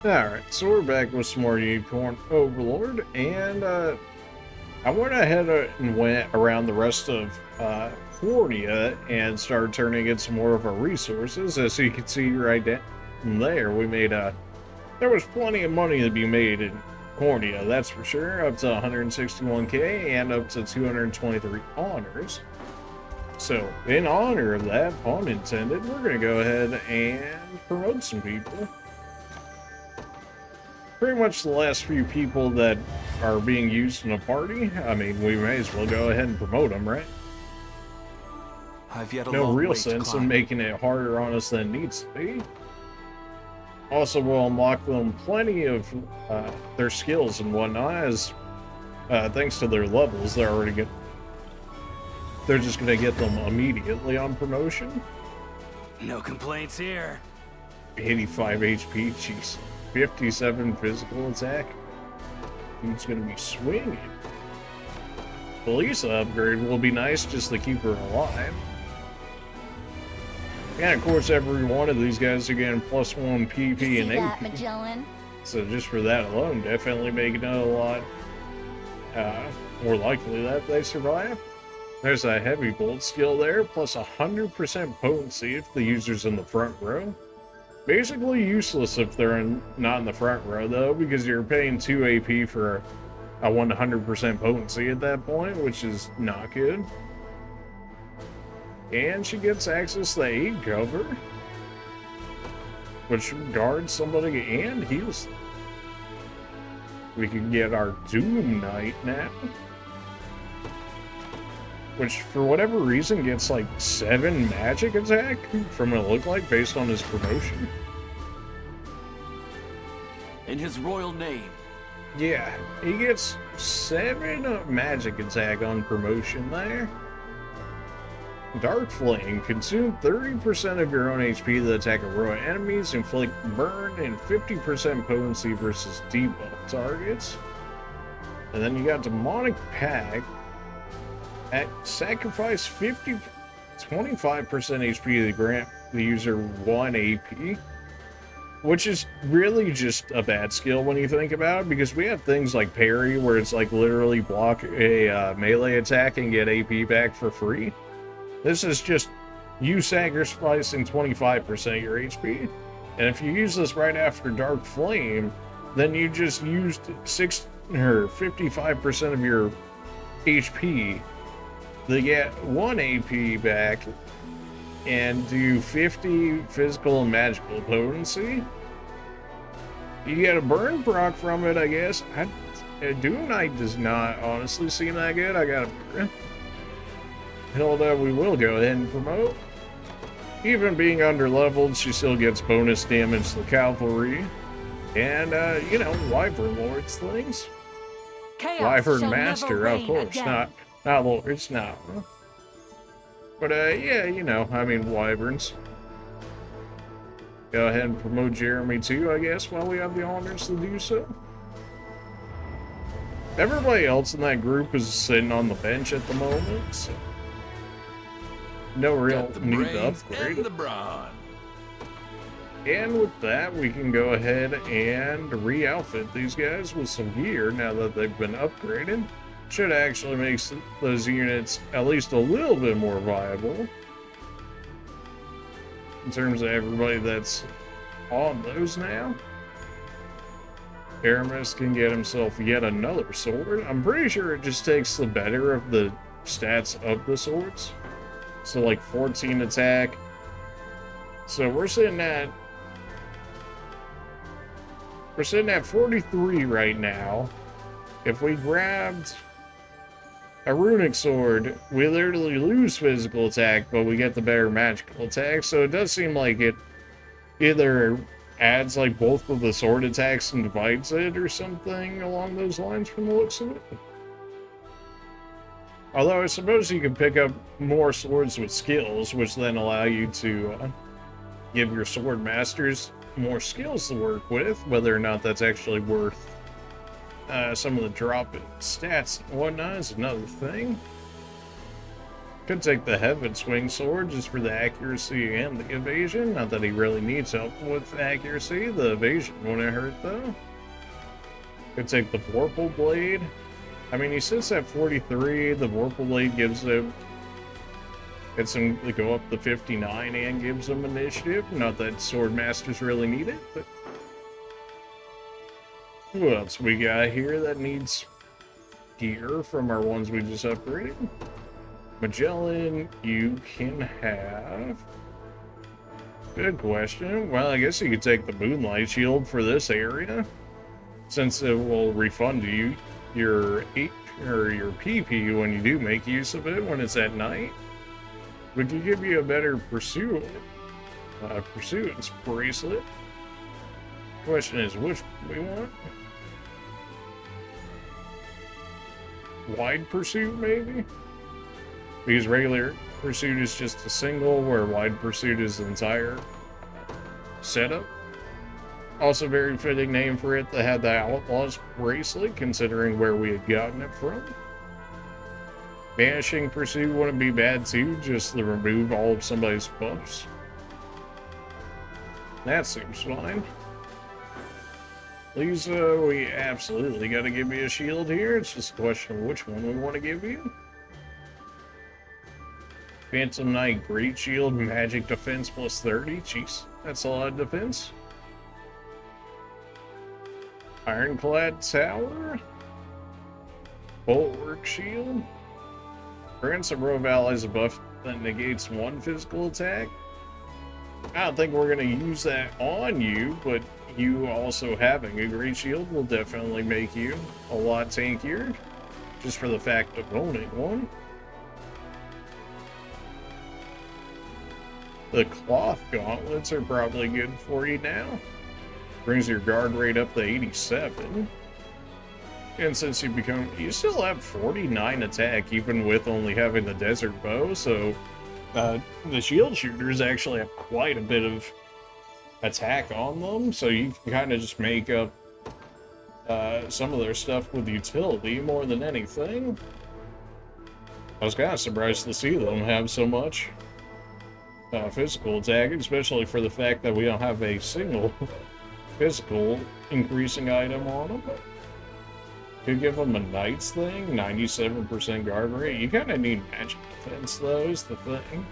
Alright, so we're back with some more Unicorn Overlord, and I went ahead and went around the rest of Cordia and started turning in some more of our resources. As you can see right down there, we made there was plenty of money to be made in Cordia, that's for sure, up to 161k and up to 223 honors. So, in honor of that, pun intended, we're going to go ahead and promote some people. Pretty much the last few people that are being used in a party, I mean, we may as well go ahead and promote them, right? I've yet a No long real way to sense in climb. making it harder on us than it needs to be. Also, we'll unlock them plenty of their skills and whatnot, as thanks to their levels, they're just gonna get them immediately on promotion. No complaints here. 85 HP, jeez. 57 physical attack. Dude's gonna be swinging. The Lisa upgrade will be nice just to keep her alive. And of course, every one of these guys are getting +1 PP and AP. Magellan? So just for that alone, definitely making it a lot more likely that they survive. There's a heavy bolt skill there, plus 100% potency if the user's in the front row. Basically useless if they're not in the front row though, because you're paying 2 AP for a 100% potency at that point, which is not good. And she gets access to aid cover, which guards somebody and heals them. We can get our Doom Knight now, which for whatever reason gets like 7 magic attack from what it looked like based on his promotion. In his royal name. Yeah, he gets 7 magic attack on promotion there. Dark Flame, consume 30% of your own HP that attack heroic enemies, inflict burn, and 50% potency versus debuff targets. And then you got Demonic Pact. Sacrifice 25% HP to grant the user 1 AP. Which is really just a bad skill when you think about it, because we have things like parry, where it's like literally block a melee attack and get AP back for free. This is just you sacrificing 25% of your HP. And if you use this right after Dark Flame, then you just used 55% of your HP to get 1 AP back and do 50 physical and magical potency. You get a burn proc from it, I guess. Doom Knight does not honestly seem that good. I got a burn. Hilda, we will go ahead and promote. Even being underleveled, she still gets bonus damage to cavalry. And, you know, Wyvern Lords things. Chaos Wyvern shall Master, never of reign course, again. not Lords, no. But, yeah, you know, I mean, Wyverns. Go ahead and promote Jeremy too, I guess, while we have the honors to do so. Everybody else in that group is sitting on the bench at the moment, so no real need to upgrade. And the brawn. And with that, we can go ahead and re-outfit these guys with some gear now that they've been upgraded. Should actually make those units at least a little bit more viable in terms of everybody that's on those now. Aramis can get himself yet another sword. I'm pretty sure it just takes the better of the stats of the swords. So like 14 attack. So we're sitting at 43 right now. If we grabbed a runic sword, we literally lose physical attack, but we get the better magical attack. So it does seem like it either adds like both of the sword attacks and divides it or something along those lines from the looks of it. Although I suppose you can pick up more swords with skills, which then allow you to give your sword masters more skills to work with, whether or not that's actually worth some of the drop in stats and whatnot is another thing. Could take the Heaven Swing Sword just for the accuracy and the evasion. Not that he really needs help with accuracy. The evasion wouldn't hurt though. Could take the Vorpal Blade. I mean, he sits at 43. The Vorpal Blade gives him... gets him to go up to 59 and gives him initiative. Not that Swordmasters really need it, but... who else we got here that needs gear from our ones we just upgraded? Magellan, you can have... good question. Well, I guess you could take the Moonlight Shield for this area, since it will refund you your your PP when you do make use of it when it's at night. We could give you a better pursuance bracelet. Question is, which we want? Wide Pursuit, maybe? Because regular Pursuit is just a single, where Wide Pursuit is the entire setup. Also very fitting name for it that had the Outlaw's bracelet, considering where we had gotten it from. Vanishing Pursuit wouldn't be bad too, just to remove all of somebody's buffs. That seems fine. Lisa, we absolutely gotta give you a shield here. It's just a question of which one we want to give you. Phantom Knight Great Shield, Magic Defense plus 30. Jeez, that's a lot of defense. Ironclad Tower. Bulwark Shield. Grants a row of allies a buff that negates one physical attack. I don't think we're going to use that on you, but you also having a Great Shield will definitely make you a lot tankier, just for the fact of owning one. The Cloth Gauntlets are probably good for you now. Brings your guard rate up to 87. And since you still have 49 attack, even with only having the Desert Bow, so the shield shooters actually have quite a bit of attack on them, so you can kind of just make up some of their stuff with utility more than anything. I was kind of surprised to see them have so much physical attack, especially for the fact that we don't have a single physical increasing item on them. Could give them a Knight's thing, 97% guard rate. You kind of need magic defense, though, is the thing.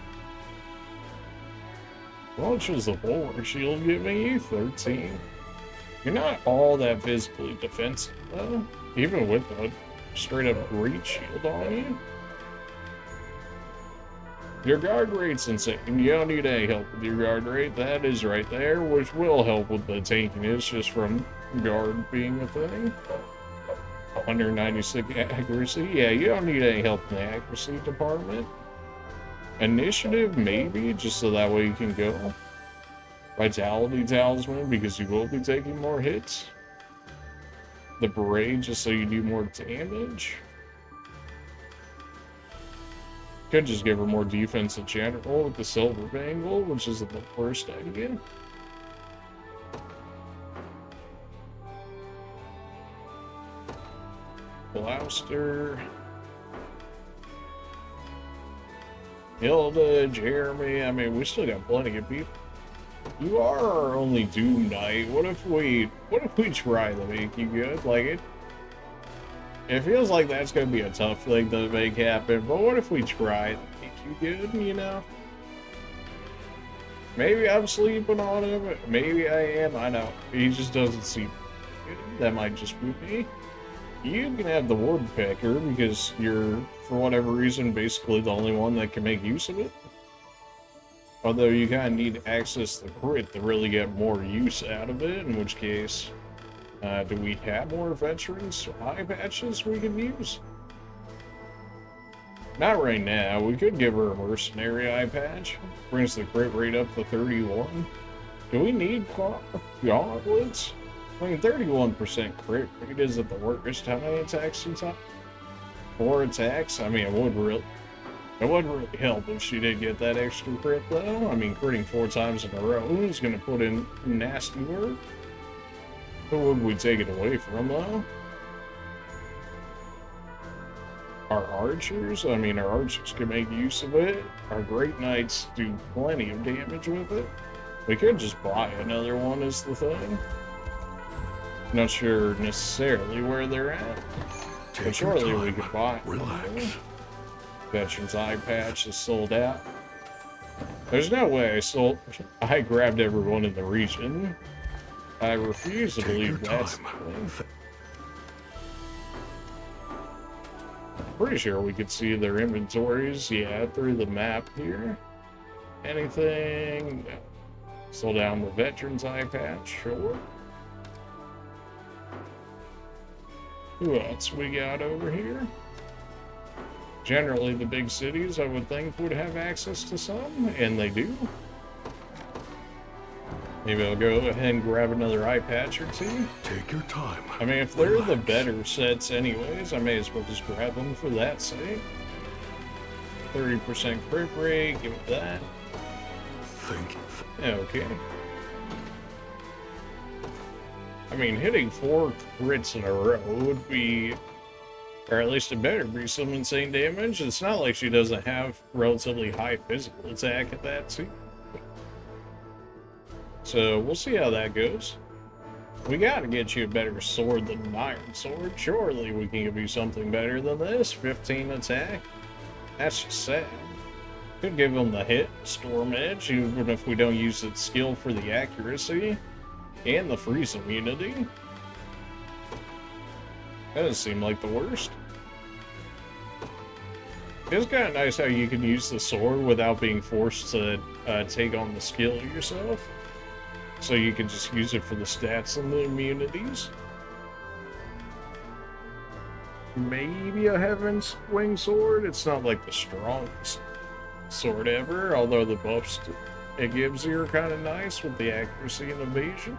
How much is the Bulwark Shield giving you? 13. You're not all that physically defensive, though, even with a straight-up Great Shield on you. Your guard rate's insane. You don't need any help with your guard rate. That is right there, which will help with the tankiness just from guard being a thing. 196 accuracy. Yeah, you don't need any help in the accuracy department. Initiative, maybe, just so that way you can go. Vitality Talisman, because you will be taking more hits. The Beret, just so you do more damage. Could just give her more defense in general with the Silver Bangle, which isn't the worst idea. Gloucester. Hilda, Jeremy, I mean, we still got plenty of people. You are our only Doom Knight. What if we try to make you good? Like, it feels like that's gonna be a tough thing to make happen, but what if we try to make you good, you know? Maybe I'm sleeping on him, maybe I am, I know. He just doesn't seem good. That might just be me. You can have the Woodpecker, because you're, for whatever reason, basically the only one that can make use of it. Although you kind of need access to crit to really get more use out of it, in which case, do we have more veterans eye patches we can use? Not right now. We could give her a mercenary eye patch. Brings the crit rate up to 31. Do we need gauntlets? I mean, 31% crit rate isn't the worst. How many attacks you talk? 4 attacks? I mean, it would really help if she did get that extra crit, though. I mean, critting 4 times in a row is going to put in nasty work. Who would we take it away from, though? our archers, I mean, our archers can make use of it. Our great knights do plenty of damage with it. We could just buy another one is the thing. Not sure necessarily where they're at, but surely we could buy one. Relax. Veteran's eye patch is sold out. There's no way I grabbed everyone in the region. I refuse to believe that's the thing. Pretty sure we could see their inventories, yeah, through the map here. Anything? No. Slow down the veteran's eye patch, sure. Who else we got over here? Generally, the big cities, I would think, would have access to some, and they do. Maybe I'll go ahead and grab another eye patch or two. Take your time. I mean, if they're the better sets anyways, I may as well just grab them for that sake. 30% crit rate, give it that. Think. Okay. I mean, hitting 4 crits in a row would be, or at least it better be, some insane damage. It's not like she doesn't have relatively high physical attack at that too. So we'll see how that goes. We gotta get you a better sword than an iron sword. Surely we can give you something better than this. 15 attack. That's just sad. Could give him the hit, storm edge, even if we don't use its skill for the accuracy. And the freeze immunity. That doesn't seem like the worst. It's kind of nice how you can use the sword without being forced to take on the skill yourself. So you can just use it for the stats and the immunities. Maybe a Heaven's Wing Sword. It's not like the strongest sword ever, although the buffs it gives you are kind of nice with the accuracy and evasion.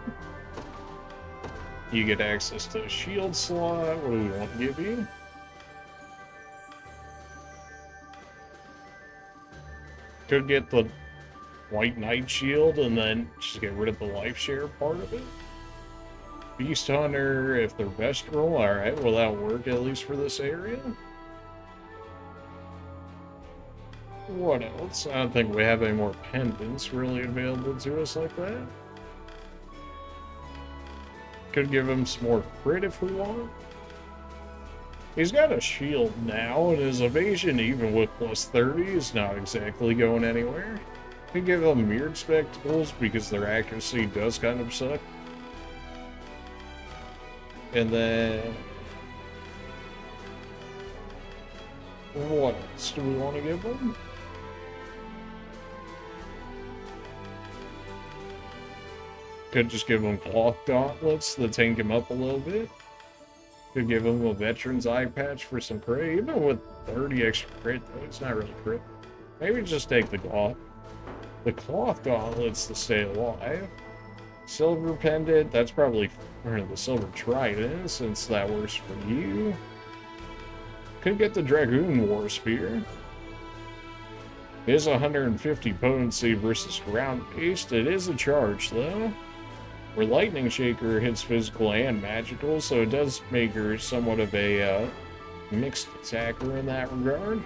You get access to a shield slot. What do we want to give you? Could get the White Knight shield and then just get rid of the life share part of it. Beast Hunter, if they're Vestral, alright, well that'll work at least for this area. What else? I don't think we have any more pendants really available to us like that. Could give him some more crit if we want. He's got a shield now, and his evasion, even with plus 30, is not exactly going anywhere. Could give them mirrored spectacles because their accuracy does kind of suck. And then what else do we want to give them? Could just give them cloth gauntlets that tank him up a little bit. Could give him a veteran's eye patch for some crit. Even with 30 extra crit, though, it's not really crit. Maybe just take the cloth gauntlets to stay alive. Silver pendant, that's probably the silver trident, since that works for you. Could get the Dragoon War Spear. It is 150 potency versus ground based. It is a charge though. Where Lightning Shaker hits physical and magical, so it does make her somewhat of a mixed attacker in that regard.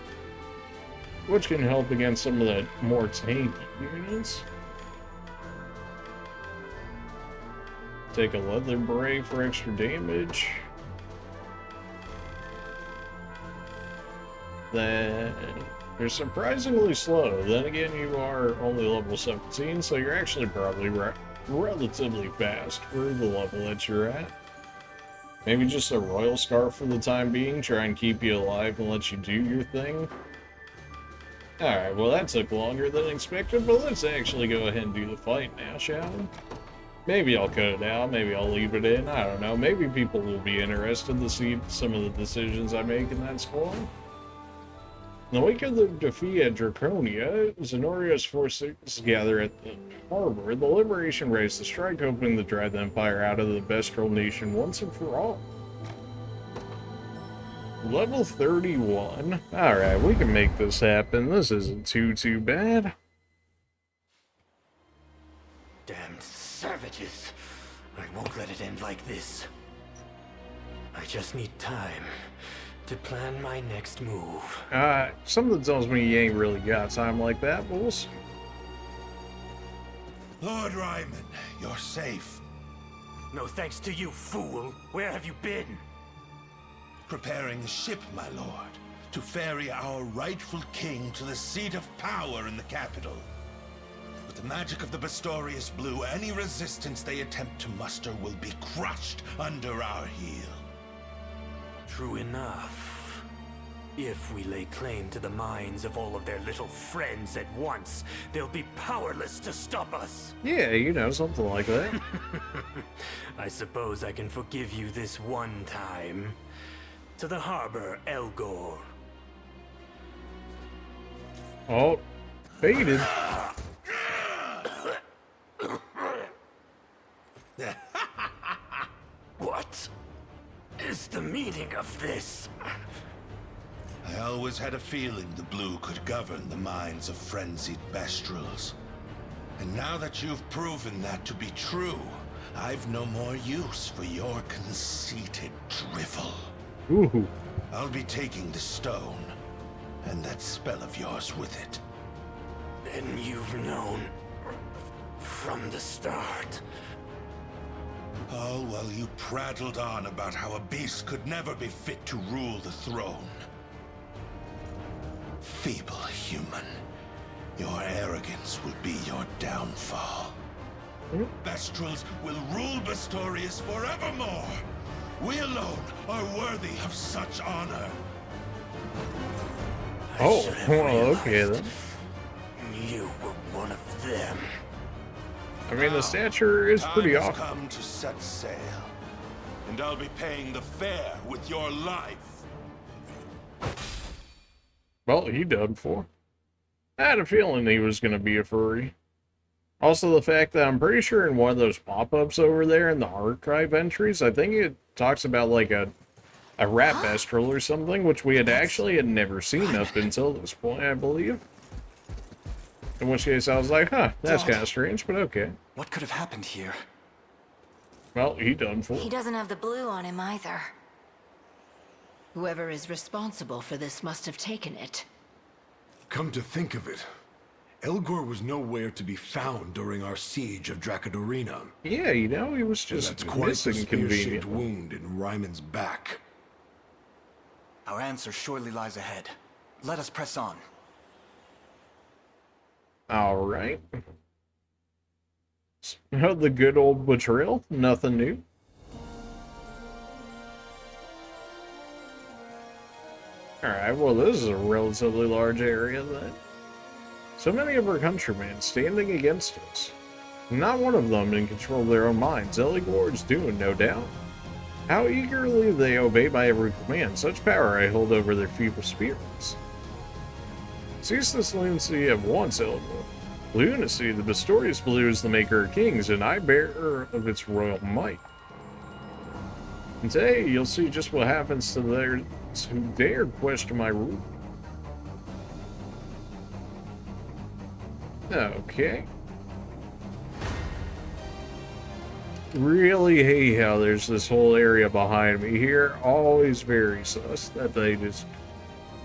Which can help against some of the more tanky units. Take a leather beret for extra damage. Then you're surprisingly slow. Then again, you are only level 17, so you're actually probably relatively fast for the level that you're at. Maybe just a royal scarf for the time being, try and keep you alive and let you do your thing. Alright, well that took longer than expected, but let's actually go ahead and do the fight now, shall we? Maybe I'll cut it out, maybe I'll leave it in, I don't know. Maybe people will be interested to see some of the decisions I make in that squad. In the wake of the defeat at Draconia, Zenoria's forces gather at the harbor. The Liberation raised the strike, hoping to drive the Empire out of the Vestral nation once and for all. Level 31. Alright, we can make this happen. This isn't too bad. Damned savages. I won't let it end like this. I just need time to plan my next move. Something tells me you ain't really got time like that, but we'll see. Lord Ryman, you're safe. No thanks to you, fool. Where have you been? Preparing a ship, my lord, to ferry our rightful king to the seat of power in the capital. With the magic of the Bastorius Blue, any resistance they attempt to muster will be crushed under our heel. True enough. If we lay claim to the minds of all of their little friends at once, they'll be powerless to stop us. Yeah, you know, something like that. I suppose I can forgive you this one time. To the harbor, Elgor. Oh, faded. What is the meaning of this? I always had a feeling the Blue could govern the minds of frenzied Bestrels. And now that you've proven that to be true, I've no more use for your conceited drivel. Ooh. I'll be taking the stone, and that spell of yours with it. Then you've known from the start. All while you prattled on about how a beast could never be fit to rule the throne. Feeble human, your arrogance will be your downfall. Bestrels will rule Bastorius forevermore. We alone are worthy of such honor. Oh, well, okay then. You were one of them. I mean, the stature is pretty Time has awesome. come to set sail, and I'll be paying the fare with your life. Well, he done for. I had a feeling he was going to be a furry. Also, the fact that I'm pretty sure in one of those pop-ups over there in the archive entries, I think it talks about like a rat bestial or something, which we had never seen up until this point, I believe. In which case, I was like, huh, that's kind of strange, but okay. What could have happened here? Well, he done for. He doesn't have the blue on him either. Whoever is responsible for this must have taken it. Come to think of it, Elgor was nowhere to be found during our siege of Dracodorina. Yeah, you know, he was That's just quite the missing spear-shaped conveniently. wound in Ryman's back. Our answer surely lies ahead. Let us press on. All right. So, the good old betrayal, nothing new. Alright, well, this is a relatively large area then. So many of our countrymen standing against us. Not one of them in control of their own minds. Elgor's doing, no doubt. How eagerly they obey my every command. Such power I hold over their feeble spirits. Cease this lunacy at once, Elgor. Lunacy, the Bastorius Blue is the maker of kings, and I bearer of its royal might. And today, you'll see just what happens to those who dare question my rule. Okay. Really hate how there's this whole area behind me here. Always very sus that they just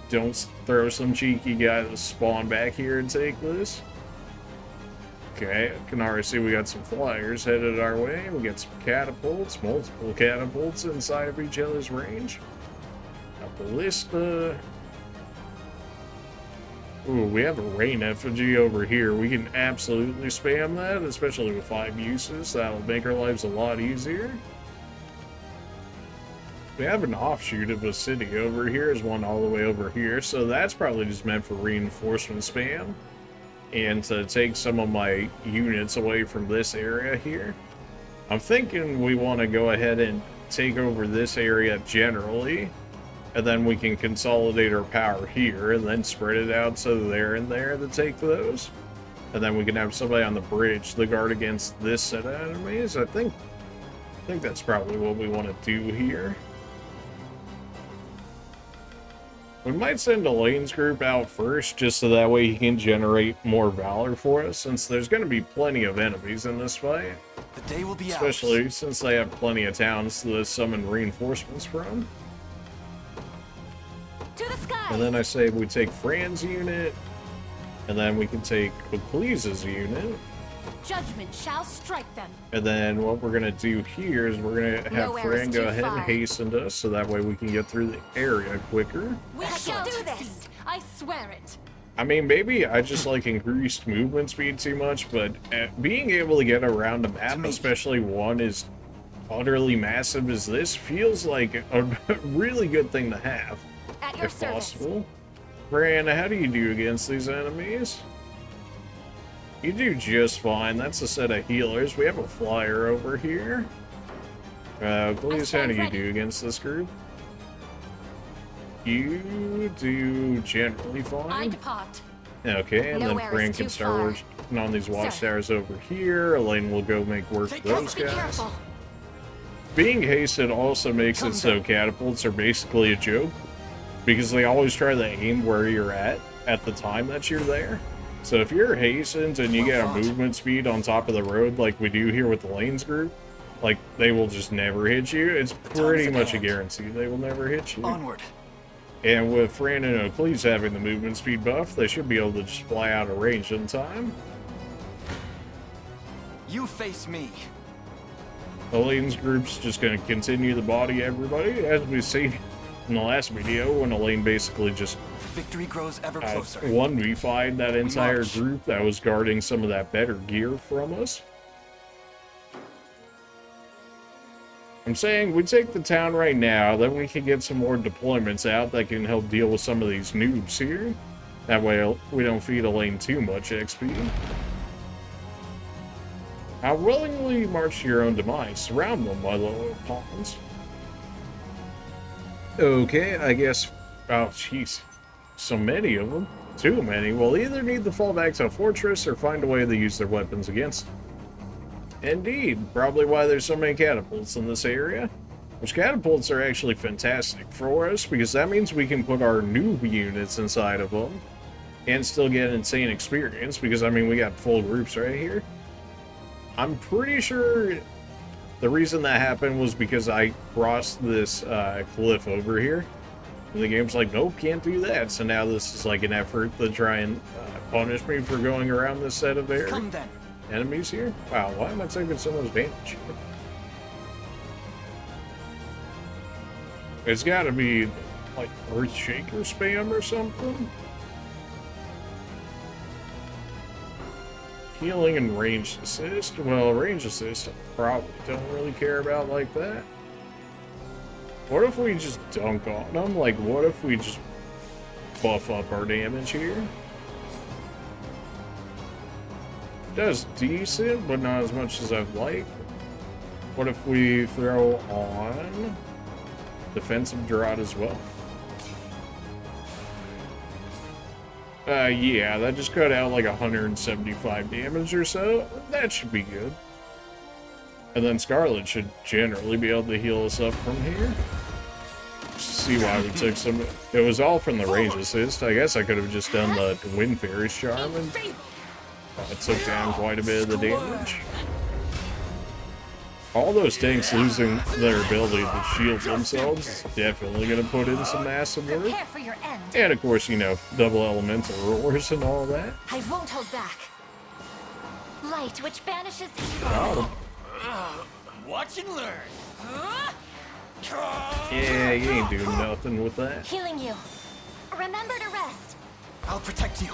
don't throw some cheeky guy to spawn back here and take this. Okay, I can already see we got some flyers headed our way. We got some catapults, multiple catapults inside of each other's range. A ballista. Ooh, we have a rain effigy over here. We can absolutely spam that, especially with 5 uses. That'll make our lives a lot easier. We have an offshoot of a city over here. There's one all the way over here, so that's probably just meant for reinforcement spam. And to take some of my units away from this area here. I'm thinking we want to go ahead and take over this area generally, and then we can consolidate our power here and then spread it out so there and there to take those. And then we can have somebody on the bridge to guard against this set of enemies. I think that's probably what we want to do here. We might send a lanes group out first, just so that way he can generate more valor for us, since there's going to be plenty of enemies in this fight. The day will be Especially since they have plenty of towns to summon reinforcements from. And then I say we take Fran's unit, and then we can take Ecclesia's unit. Judgment shall strike them. And then what we're gonna do here is we're gonna have Nowhere is Fran go too ahead and far. hasten us, so that way we can get through the area quicker. We shall do this. I swear it. I mean, maybe I just like increased movement speed too much, but being able to get around a map, especially one as utterly massive as this, feels like a really good thing to have, At your if service. possible. Fran, how do you do against these enemies? You do just fine. That's a set of healers. We have a flyer over here. Please, how do you do against this group? You do generally I fine. depart. Okay, and then Nowhere is Fran too can start far. working on these watchtowers Sir. over here. Elaine will go make work of those Be guys. careful. Being hasted also makes it so catapults are basically a joke, because they always try to aim where you're at the time that you're there. So if you're hastened and you get a movement speed on top of the road like we do here with Elaine's group, like, they will just never hit you. It's pretty much a guarantee they will never hit you. Onward. And with Fran and Ecclesia having the movement speed buff, they should be able to just fly out of range in time. You face me. Elaine's group's just going to continue to body everybody, as we see in the last video, when Elaine basically just Victory grows ever closer. 1v5'd that entire march. group that was guarding some of that better gear from us. I'm saying we take the town right now, then we can get some more deployments out that can help deal with some of these noobs here. That way we don't feed Elaine too much XP. How willingly march to your own demise. Surround them, my little pawns. Okay, I guess... Oh, jeez. So many of them. Too many. We'll either need to fall back to a fortress or find a way to use their weapons against them. Indeed. Probably why there's so many catapults in this area. Which catapults are actually fantastic for us, because that means we can put our noob units inside of them and still get insane experience, because, I mean, we got full groups right here. I'm pretty sure the reason that happened was because I crossed this cliff over here. And the game's like, nope, can't do that. So now this is like an effort to try and punish me for going around this set of Come then. enemies here. Wow, why am I taking so much damage? It's got to be like Earthshaker spam or something. Healing and range assist. Well, range assist I probably don't really care about like that. What if we just dunk on them? Like, what if we just buff up our damage here? It does decent, but not as much as I'd like. What if we throw on defensive drought as well? Yeah, that just cut out like 175 damage or so. That should be good. And then Scarlet should generally be able to heal us up from here. See why we took some... It was all from the range assist. I guess I could have just done the Wind Fairy's Charm and it took down quite a bit of the damage. All those tanks losing their ability to shield themselves is definitely going to put in some massive work. Prepare for your end. And of course, you know, double elemental roars and all that. I won't hold back. Light, which banishes evil. Got 'em. Watch and learn. Yeah, you ain't doing nothing with that. Healing you. Remember to rest. I'll protect you.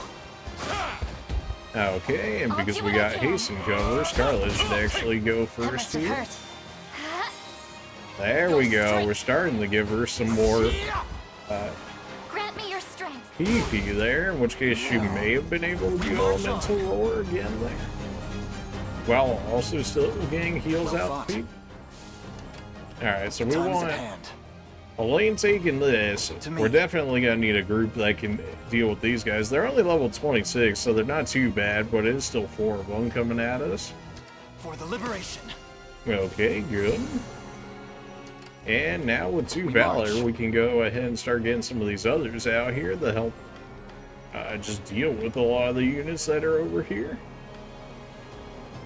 Okay, and I'll because do we what I got can. hasten cover, Scarlet should actually go That first must have here. hurt. There we go. We're starting to give her some more Grant me your strength. PP there, in which case she may have been able to do elemental roar again there. While also still getting heals Well out fought. to people. Alright, so we Time is want at hand. Elaine taking this. To me. We're definitely going to need a group that can deal with these guys. They're only level 26, so they're not too bad, but it is still 4 of them coming at us. For the liberation. Okay, good. And now with 2 We Valor, march. we can go ahead and start getting some of these others out here to help just deal with a lot of the units that are over here.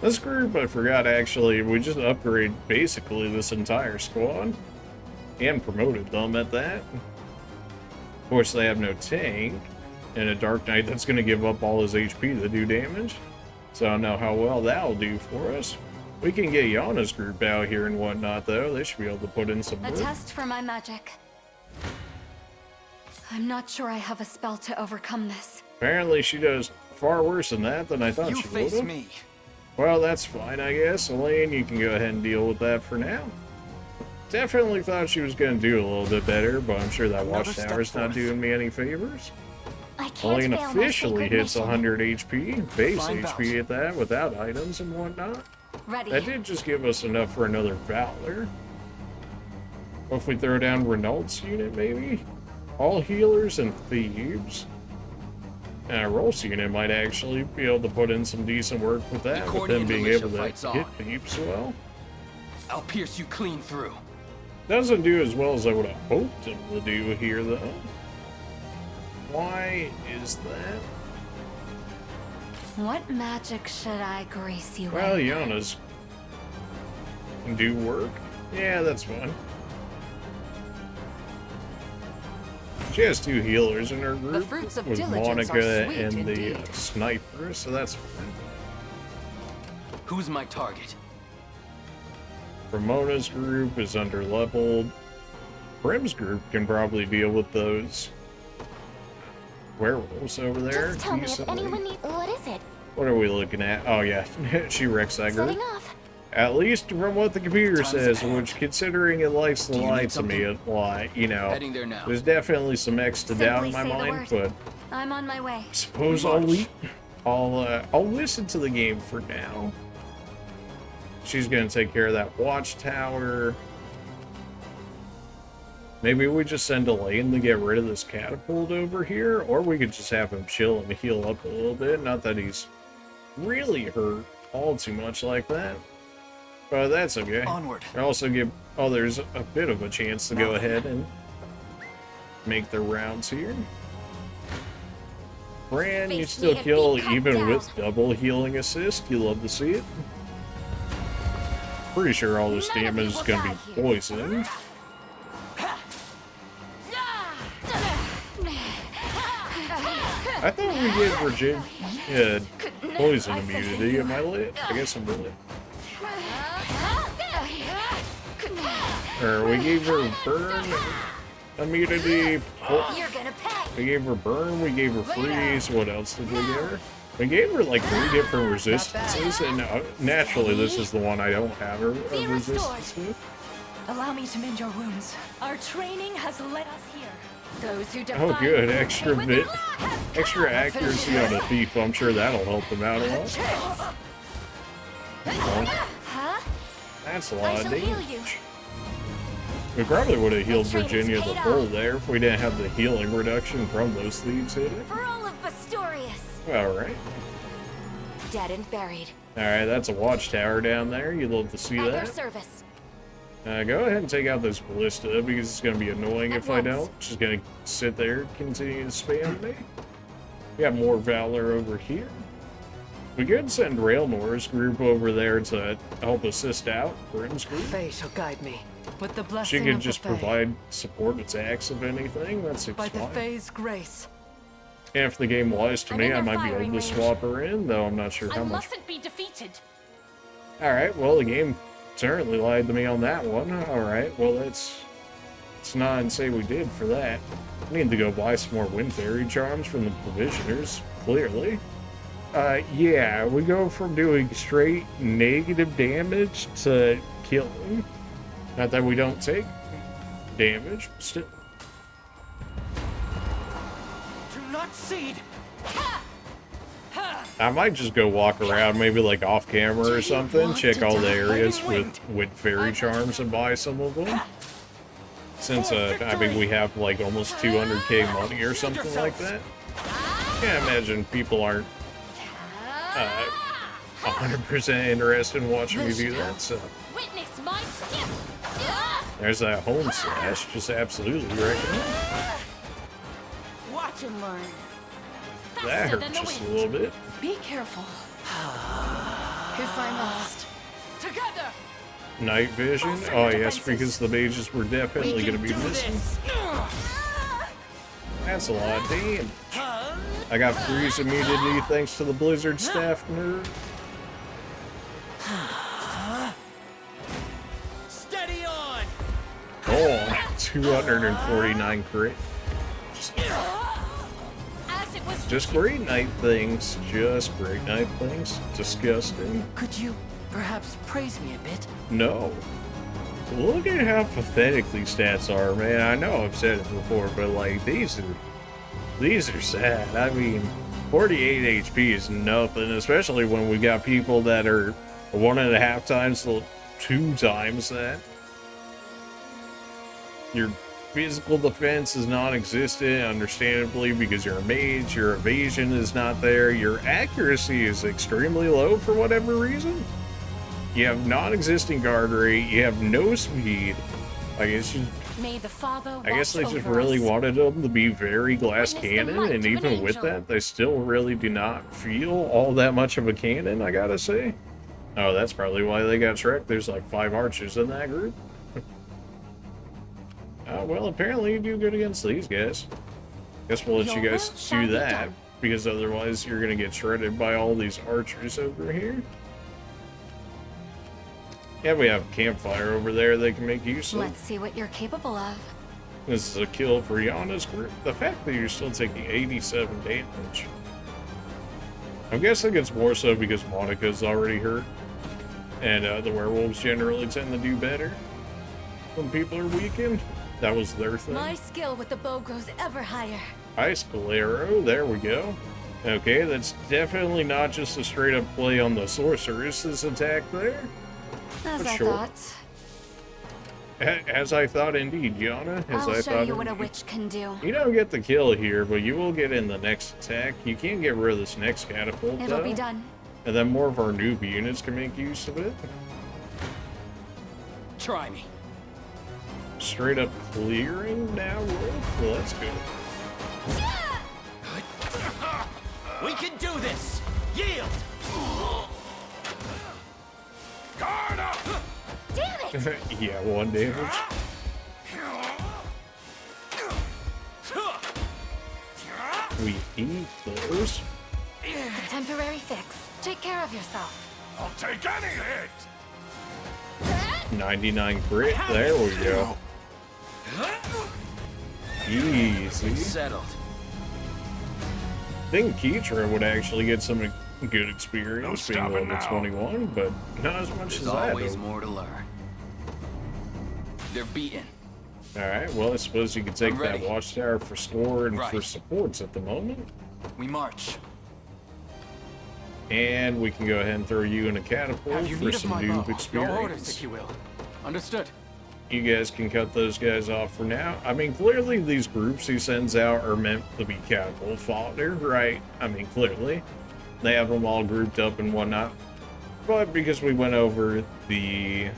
This group, I forgot actually, we just upgraded basically this entire squad. And promoted them at that. course, they have no tank, and a Dark Knight that's going to give up all his HP to do damage. So I don't know how well that'll do for us. We can get Yana's group out here and whatnot, though. They should be able to put in some A work. test for my magic. I'm not sure I have a spell to overcome this. Apparently she does far worse than that than I thought You she face would. me. Well, that's fine, I guess. Elaine, you can go ahead and deal with that for now. Definitely thought she was going to do a little bit better, but I'm sure that Another watchtower's step not forth. doing me any favors. I can't Elaine fail my officially sacred hits mission. 100 HP, base Fine HP at that, without items and whatnot. Ready. That did just give us enough for another Valor. What if we throw down Renault's unit, maybe? All healers and thieves. And Rolf's unit might actually be able to put in some decent work with that, with them being able to hit thieves well. I'll pierce you clean through. Doesn't do as well as I would have hoped it to do here, though. Why is that? What magic should I grace you Well, with? Yana's can do work. Yeah, that's fine. She has 2 healers in her group, fruits of with diligence are Monica sweet and the indeed. sniper, so that's fine. Who's my target? Ramona's group is under-leveled. Brim's group can probably deal with those werewolves over there. Just tell me if decently. anyone needs. What is it? What are we looking at? Oh yeah, she wrecks that group. Setting off. At least from what the computer Time's says, up. which considering it likes the Do you need lights of me a lot, you know, Heading there now. there's definitely some X to doubt in my Simply say the mind, word. but I'm on my way. I suppose I'll listen to the game for now. She's gonna take care of that watchtower. Maybe we just send Elaine to get rid of this catapult over here, or we could just have him chill and heal up a little bit. Not that he's really hurt all too much like that, but that's okay. Onward. I also give others a bit of a chance to go ahead and make their rounds here. Bran, you Face still me and kill be cut even down. with double healing assist. You love to see it. Pretty sure all this None of damage you is will gonna die be here. poison. I thought we gave Virginia poison immunity. Am I lit? I guess I'm lit. Or we gave her burn immunity. You're gonna pay. We gave her burn, we gave her freeze. What else did we give her? We gave her like 3 different resistances, and naturally this is the one I don't have her Be resistance with. Allow me to mend your wounds. Our training has led us here. Those who Oh defy good, me extra when bit, the law has extra accuracy on a thief. I'm sure that'll help them out a lot. Well, Huh? that's a I lot of shall heal damage. you. We probably would have healed training's Virginia the paid full off. there if we didn't have the healing reduction from those thieves hitting. For all of Bastorius. Alright. Dead and buried. Alright, that's a watchtower down there. You'd love to see At your that. service. Go ahead and take out this ballista because it's going to be annoying At if I once. don't. She's going to sit there and continue to spam me. We got more Valor over here. We could send Railnor's group over there to help assist out Brim's group. Fae shall guide me. With the She blessing could of just the Fae. provide support attacks if anything. That seems By the fine. Fae's grace. And if the game lies to I'm me, in I their might be firing able to range. swap her in, though I'm not sure I how much. mustn't be defeated. Alright, well, the game certainly lied to me on that one. Alright, well, let's nod and say we did for that. I need to go buy some more Wind Fairy Charms from the Provisioners, clearly. Yeah, we go from doing straight negative damage to killing. Not that we don't take damage, but still. Do not cede. I might just go walk around, maybe like off camera or something, check all the areas with fairy charms and buy some of them. Since, I mean, we have like almost 200k money or something like that. Can't imagine people aren't 100% interested in watching me do that, so. Witness my skill. There's that home slash, just absolutely wrecking it. Watch and learn. That Faster hurt than the just a wind. little bit. Be careful. If I must. Together. Night vision? Oh yes, because the mages were definitely going to be missing. That's a lot of damage. I got freeze immunity thanks to the Blizzard staff nerd. Steady on! Oh, 249 crit. Just great night things. Just great night things. Disgusting. Could you perhaps praise me a bit? No. Look at how pathetic these stats are, man. I know I've said it before, but like these are sad. I mean, 48 HP is nothing, especially when we got people that are 1.5 times to 2 times that. Your physical defense is non-existent, understandably, because you're a mage. Your evasion is not there. Your accuracy is extremely low for whatever reason. You have non-existent guard rate. You have no speed. Like, it's just, May the Father I guess they watch just over really us. wanted them to be very glass Witness the cannon, light and of an even with angel. that, they still really do not feel all that much of a cannon, I gotta say. Oh, that's probably why they got Shrek. There's like 5 archers in that group. Well, apparently you do good against these guys. Guess we'll let Your you will guys shall do be that, done. because otherwise you're gonna get shredded by all these archers over here. Yeah, we have a campfire over there they can make use of. Let's see what you're capable of. This is a kill for Yana's group. The fact that you're still taking 87 damage. I'm guessing it's more so because Monica's already hurt. And the werewolves generally tend to do better when people are weakened. That was their thing. My skill with the bow grows ever higher. Ice Galero, there we go. Okay, that's definitely not just a straight up play on the sorceress's attack there. As I Sure. thought. As I thought indeed, Yana. As I'll I show thought you what a indeed. witch can do. You don't get the kill here, but you will get in the next attack. You can't get rid of this next catapult, It'll though. be done. And then more of our noob units can make use of it. Try me. Straight up clearing now, Wolf? Well, that's good. We can do this! Yield! Guard up! Damn it! Yeah, 1 damage. We eat those. A temporary fix. Take care of yourself. I'll take any hit! 99 crit. There we go. Easy. Settled. I think Keitra would actually get some good experience No being stopping level now. 21, but not as much There's as that. always more to learn. They're beaten. Alright, well, I suppose you could take I'm that ready. watchtower for score and for Right. supports at the moment. We march. And we can go ahead and throw you in a catapult Have you for need of some my noob bow? Your orders, if experience. you will. Understood. You guys can cut those guys off for now. I mean, clearly these groups he sends out are meant to be catapult fodder, right? I mean, clearly. They have them all grouped up and whatnot. But because we went over the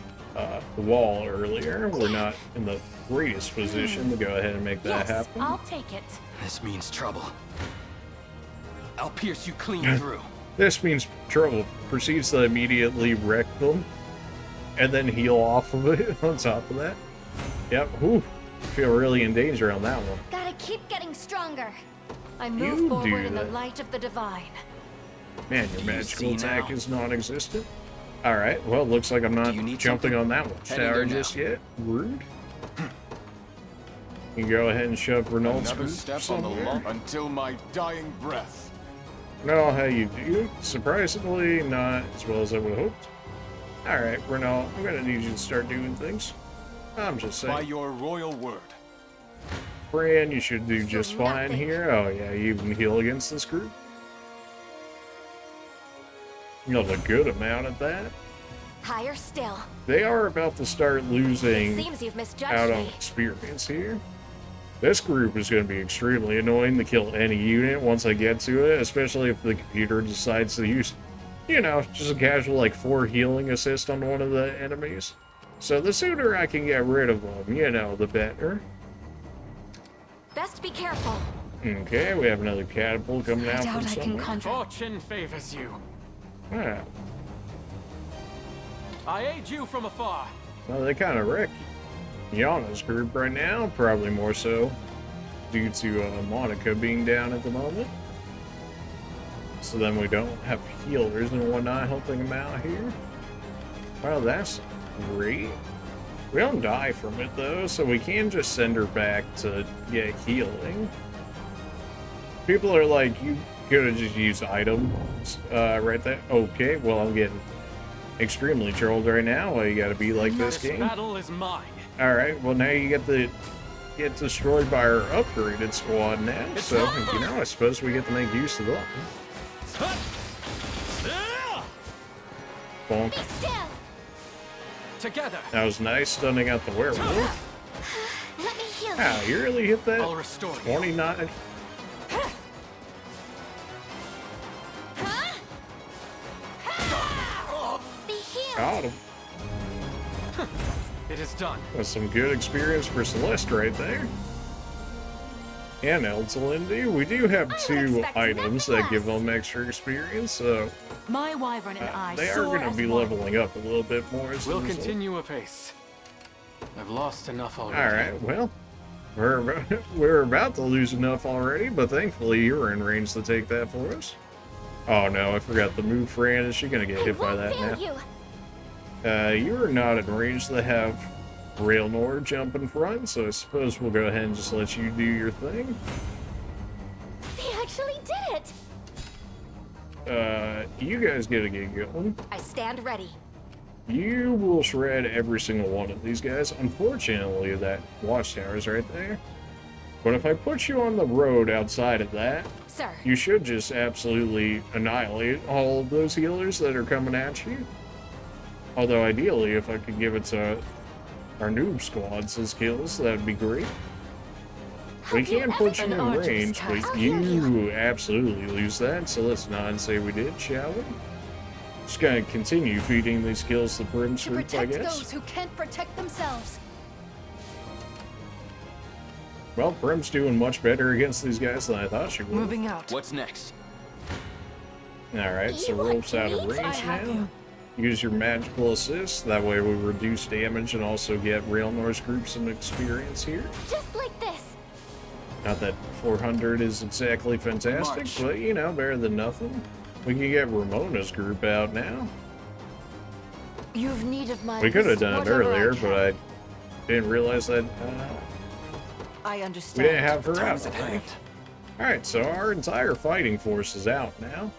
wall earlier, we're not in the greatest position to go ahead and make that Yes, happen. I'll take it. This means trouble. I'll pierce you clean through. This means trouble. Proceeds to immediately wreck them. And then heal off of it on top of that. Yep, whew. Feel really in danger on that one. Gotta keep getting stronger. I You move do forward in the that. light of the divine. Man, your Do you magical see attack now? is non-existent. Alright, well, looks like I'm not Do you need jumping something? on that one Heading tower there now. just yet. Rude. You go ahead and shove Renault's Another group step on the somewhere. law until my dying breath. Know how you do. Surprisingly, not as well as I would have hoped. Alright, Renault, I'm gonna need you to start doing things. I'm just By saying. your royal word. Fran, you should do just fine nothing. here. Oh yeah, you even heal against this group. You have a good amount of that. Higher still. They are about to start losing Seems you've misjudged out on me. experience here. This group is going to be extremely annoying to kill any unit once I get to it, especially if the computer decides to use, you know, just a casual like 4 healing assist on one of the enemies. So the sooner I can get rid of them, you know, the better. Best be careful. Okay, we have another catapult coming I out doubt from I can somewhere. conjure. Fortune favors you. Ah, I aid you from afar. well, they kind of wreck Yana's group right now, probably more so. due to Monica being down at the moment. So then we don't have healers and whatnot helping him out here. Well, that's great. We don't die from it though, so we can just send her back to get healing. People are like, you could have just used items right there. Okay, well, I'm getting extremely trolled right now. Why you gotta be like this game? Battle is mine. Alright, well now you get destroyed by our upgraded squad now, so you know, I suppose we get to make use of that. Bonk. Be still. Together. That was nice, stunning out the werewolf. Let me heal Wow, you. you really hit that? I'll restore you. 29. Be healed. Got him. It is done. That's some good experience for Celeste right there. And Eltalindi. We do have two expect items nothing that give less. them extra experience, so My wyvern and I they are soar going to as be one. leveling up a little bit more. As a We'll result. continue apace. I've lost enough already. Alright, well, we're about to lose enough already, but thankfully you're in range to take that for us. Oh no, I forgot the move, Fran. Is she going to get I hit by won't that fail now? you. You are not in range to have Railnor jump in front, so I suppose we'll go ahead and just let you do your thing. They actually did it. You guys get going. I stand ready. You will shred every single one of these guys. Unfortunately, that watchtower is right there. But if I put you on the road outside of that, Sir. you should just absolutely annihilate all of those healers that are coming at you. Although ideally, if I could give it to our noob squads as kills, that would be great. We can put you An in arduous range, task. but you absolutely lose that, so let's not say we did, shall we? Just gonna continue feeding these kills to Brim's To group, I protect guess. those who can't protect themselves. Well, Brim's doing much better against these guys than I thought she would. Moving out. What's next? Alright, so You want Wolf's out of treats? range I have now. you. Use your magical assist, that way we reduce damage and also get Railnor's group some experience here. Just like this. Not that 400 is exactly fantastic, March. but you know, better than nothing. We can get Ramona's group out now. You've need of my We could have done it whatever earlier, can. but I didn't realize that I we understand. didn't have her out. Time's at hand. Alright, so our entire fighting force is out now.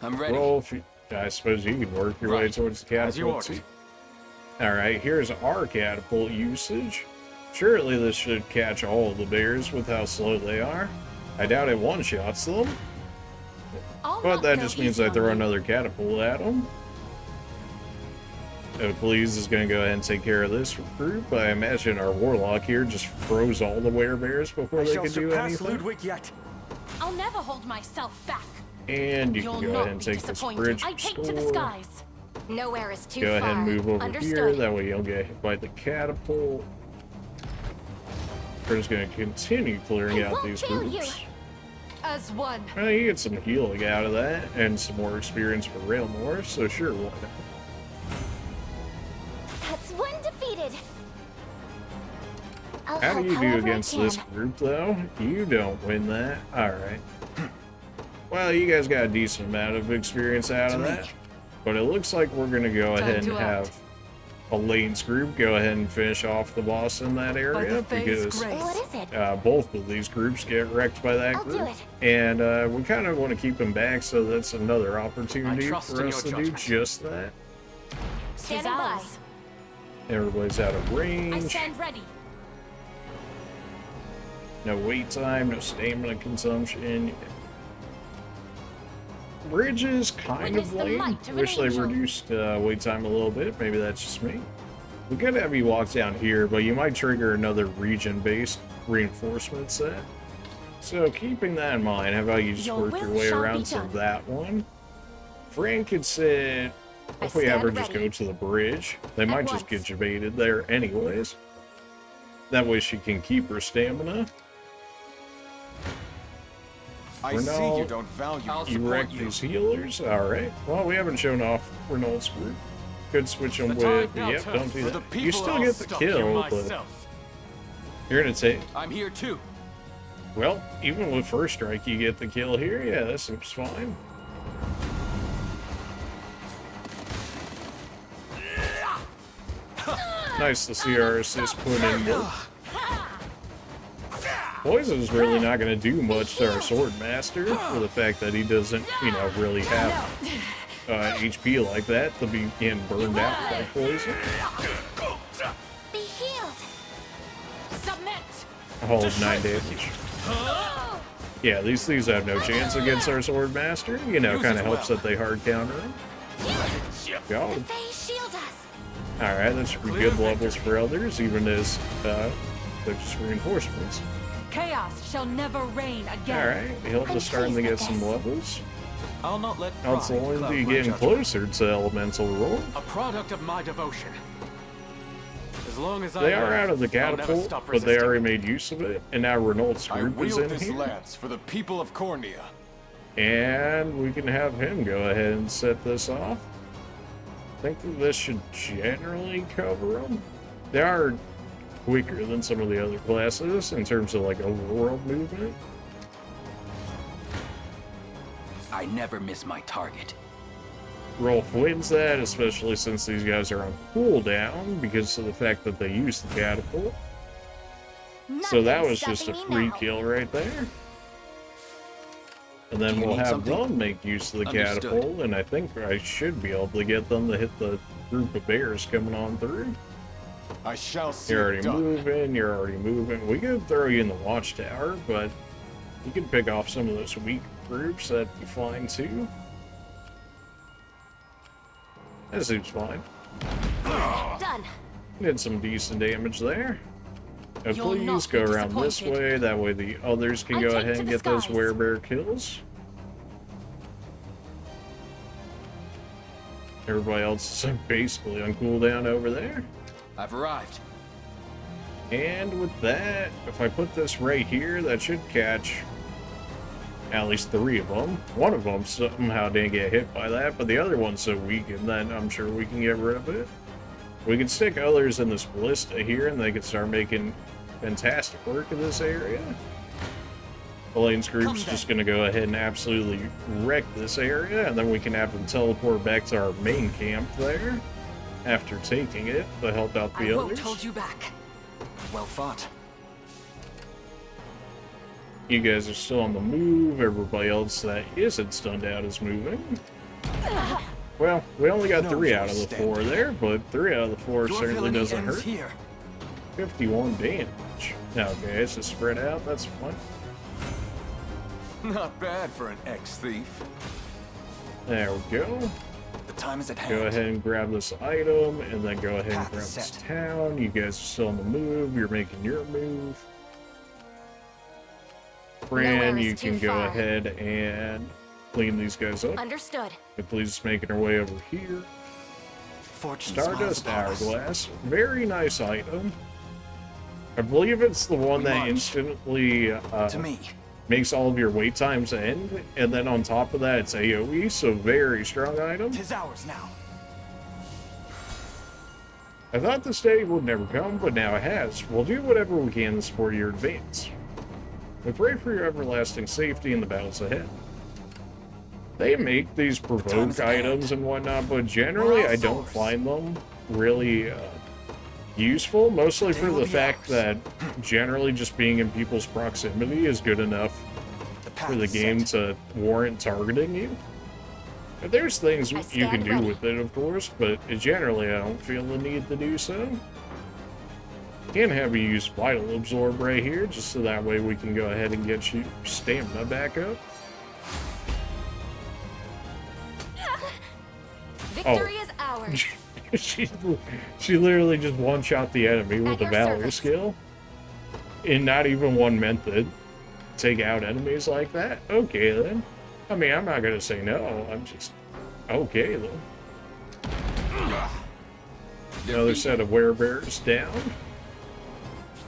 I'm ready. Rolf, I suppose you can work your way Right. towards the As you catapult. ordered. Alright, here's our catapult usage. Surely this should catch all of the bears with how slow they are. I doubt it one-shots them, I'll but not that go just means easy I on throw you. another catapult at them. Please is going to go ahead and take care of this group. I imagine our warlock here just froze all the werebears before they could do anything. Ludwig yet. I'll never hold myself back. And you You'll can go not ahead and be take this disappointed. bridge I take to the restore. skies. Nowhere is too Go far. ahead and move over Understood. here. That way you'll get hit by the catapult. We're just going to continue clearing I out won't these fail groups. you. As one. Well, you get some healing out of that and some more experience for Railmore, so sure, why not? That's one defeated. I'll How do help you do however I against this can. group, though? You don't win that. Alright. Well, you guys got a decent amount of experience out of that. But it looks like we're going to go Time ahead to and act. have a lanes group go ahead and finish off the boss in that By area, the Fae's because grace. What is it? both of these groups get wrecked by that I'll do group. it. And we kind of want to keep them back, so that's another opportunity I trust for in us to your do judgment. just that. Standing by. ours. Everybody's out of I range. stand ready. No wait time, no stamina consumption. Bridge is kind Witness of the late. might of an Wish they angel. reduced wait time a little bit. Maybe that's just me. We could have you walk down here, but you might trigger another region-based reinforcement set. So keeping that in mind, how about you just Your work your will way shall around be to done. that one? Fran could sit. I If we have her stand just ready. go to the bridge, they might just once. get debated there anyways. That way she can keep her stamina. I We're see not- you don't value I'll me. You support wreck you. these healers? Alright. Well, we haven't shown off Renault's group. Could switch them The with. tide now Yep, turns don't do for the that. people You still I'll get the stop you kill, but myself. You're gonna take... I'm here too. Well, even with first strike, you get the kill here. Yeah, that seems fine. Nice to see our assist put in work. Poison's really not going to do much to our Sword Master for the fact that he doesn't, you know, really have HP like that to be getting burned out by poison. Be healed. Submit. A whole 9 damage. Yeah, these things have no chance against our Sword Master. You know, kind of helps that they hard counter him. Got him. They shield us. Alright, that's pretty good levels for others, even as they're just reinforcements. Chaos shall never reign again. Alright, Hilda's starting to get some levels. I'll not let It's pride only cloud be my getting judgment. closer to Elemental Roar. A product of my devotion. As long as They I are live, out of the I'll never catapult, stop but they resisting. already made use of it, and now Renault's I group is wield in this here. lance for the people of Cornea. And we can have him go ahead and set this off. I think that this should generally cover them. They are quicker than some of the other classes in terms of like overworld movement. I never miss my target. Rolf wins that, especially since these guys are on cooldown because of the fact that they use the catapult. So that was just a free kill right there. And then Do you we'll need have something? them make use of the Understood. catapult, and I think I should be able to get them to hit the group of bears coming on through. I shall see You're it already done. moving, you're already moving. We could throw you in the watchtower, but you can pick off some of those weak groups. That'd be fine too. That seems fine. Done. Did some decent damage there. Now You'll please not go be around this disappointed. way, that way the others can I go take ahead to and the get those skies. werebear kills. Everybody else is basically on cooldown over there. I've arrived. And with that, if I put this right here, that should catch at least 3 of them. One of them somehow didn't get hit by that, but the other one's so weak, and then I'm sure we can get rid of it. We can stick others in this ballista here, and they can start making fantastic work of this area. Elaine's group's just going to go ahead and absolutely wreck this area, and then we can have them teleport back to our main camp there after taking it to help out the I won't others. hold you back. Well fought. You guys are still on the move. Everybody else that isn't stunned out is moving. Well, we only got No 3 out of use the 4 standing. there, but 3 out of the 4 Your certainly villainy doesn't ends hurt. here. 51 damage. Okay, it's just spread out. That's fine. Not bad for an ex-thief. There we go. The time is at hand. Go ahead and grab this item, and then go ahead and Path grab is this set. town. You guys are still on the move. You're making your move. Fran, Nowhere is you too can go far. ahead and clean these guys up. Understood. Please making our way over here. Fortune smiles Stardust upon us. Hourglass. Very nice item. I believe it's the one We that march. instantly To me. makes all of your wait times end, and then on top of that, it's AoE, so very strong item. 'Tis ours now. I thought this day would never come, but now it has. We'll do whatever we can to support your advance. We pray for your everlasting safety in the battles ahead. They make these time provoke is at hand. items and whatnot, but generally We're all I don't fours. find them really useful, mostly Day for will the be fact ours. that generally just being in people's proximity is good enough The path for the is game set. to warrant targeting you. But there's things I you stand can do ready. with it, of course, but generally I don't feel the need to do so. Can have you use Vital Absorb right here, just so that way we can go ahead and get you stamina back up. Victory is ours. she literally just one-shot the enemy with At the your Valor service. skill. And not even one meant to take out enemies like that. Okay then. I mean, I'm not gonna say no. I'm just okay then. Another set of werebears down.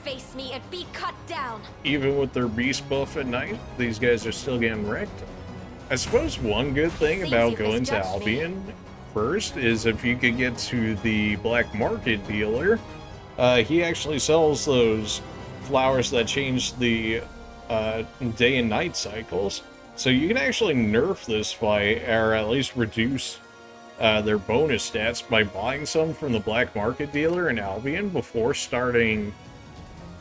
Face me and be cut down. Even with their beast buff at night, these guys are still getting wrecked. I suppose one good thing Seems about you've going to misjudged me. Albion first is if you could get to the black market dealer, he actually sells those flowers that change the day and night cycles. So you can actually nerf this fight, or at least reduce their bonus stats by buying some from the black market dealer in Albion before starting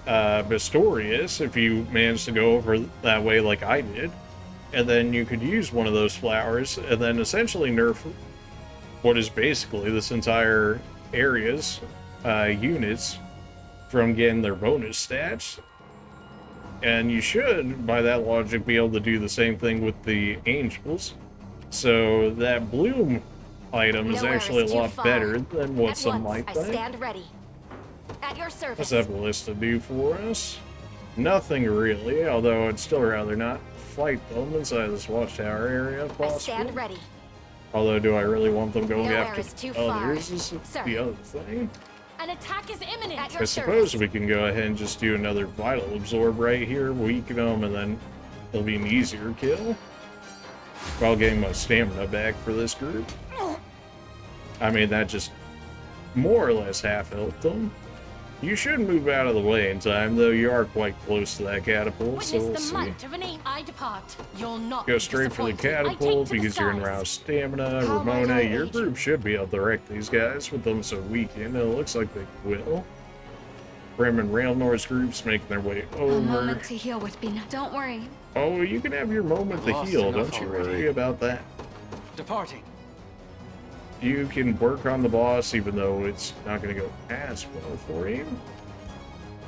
Bistorius, if you manage to go over that way like I did. And then you could use one of those flowers and then essentially nerf what is basically this entire area's units from getting their bonus stats. And you should, by that logic, be able to do the same thing with the angels. So that bloom item is actually a lot better than what some might think. I stand ready. At your service. What's that ballista do for us? Nothing really, although I'd still rather not fight them inside this watchtower area if possible. I stand ready. Although, do I really want them going Nowhere after is too others? far. Is Sir. the other thing. An attack is imminent. At your I suppose service. we can go ahead and just do another vital absorb right here, weaken them, and then it'll be an easier kill. While getting my stamina back for this group. I mean, that just more or less half helped them. You should move out of the way in time, though you are quite close to that catapult, so we'll Witness the see. might of an aim. I depart. You'll not Go be straight for the disappointed. I take catapult to the because you're in skies. rouse stamina. How might Ramona, I your aid group you? should be able to wreck these guys with them so weakened, and it looks like they will. Brim and Railnor's groups making their way A over. moment to heal what's been. Don't worry. Oh, you can have your moment to Lost heal, enough don't you already. worry about that. Departing. You can work on the boss even though it's not going to go as well for you.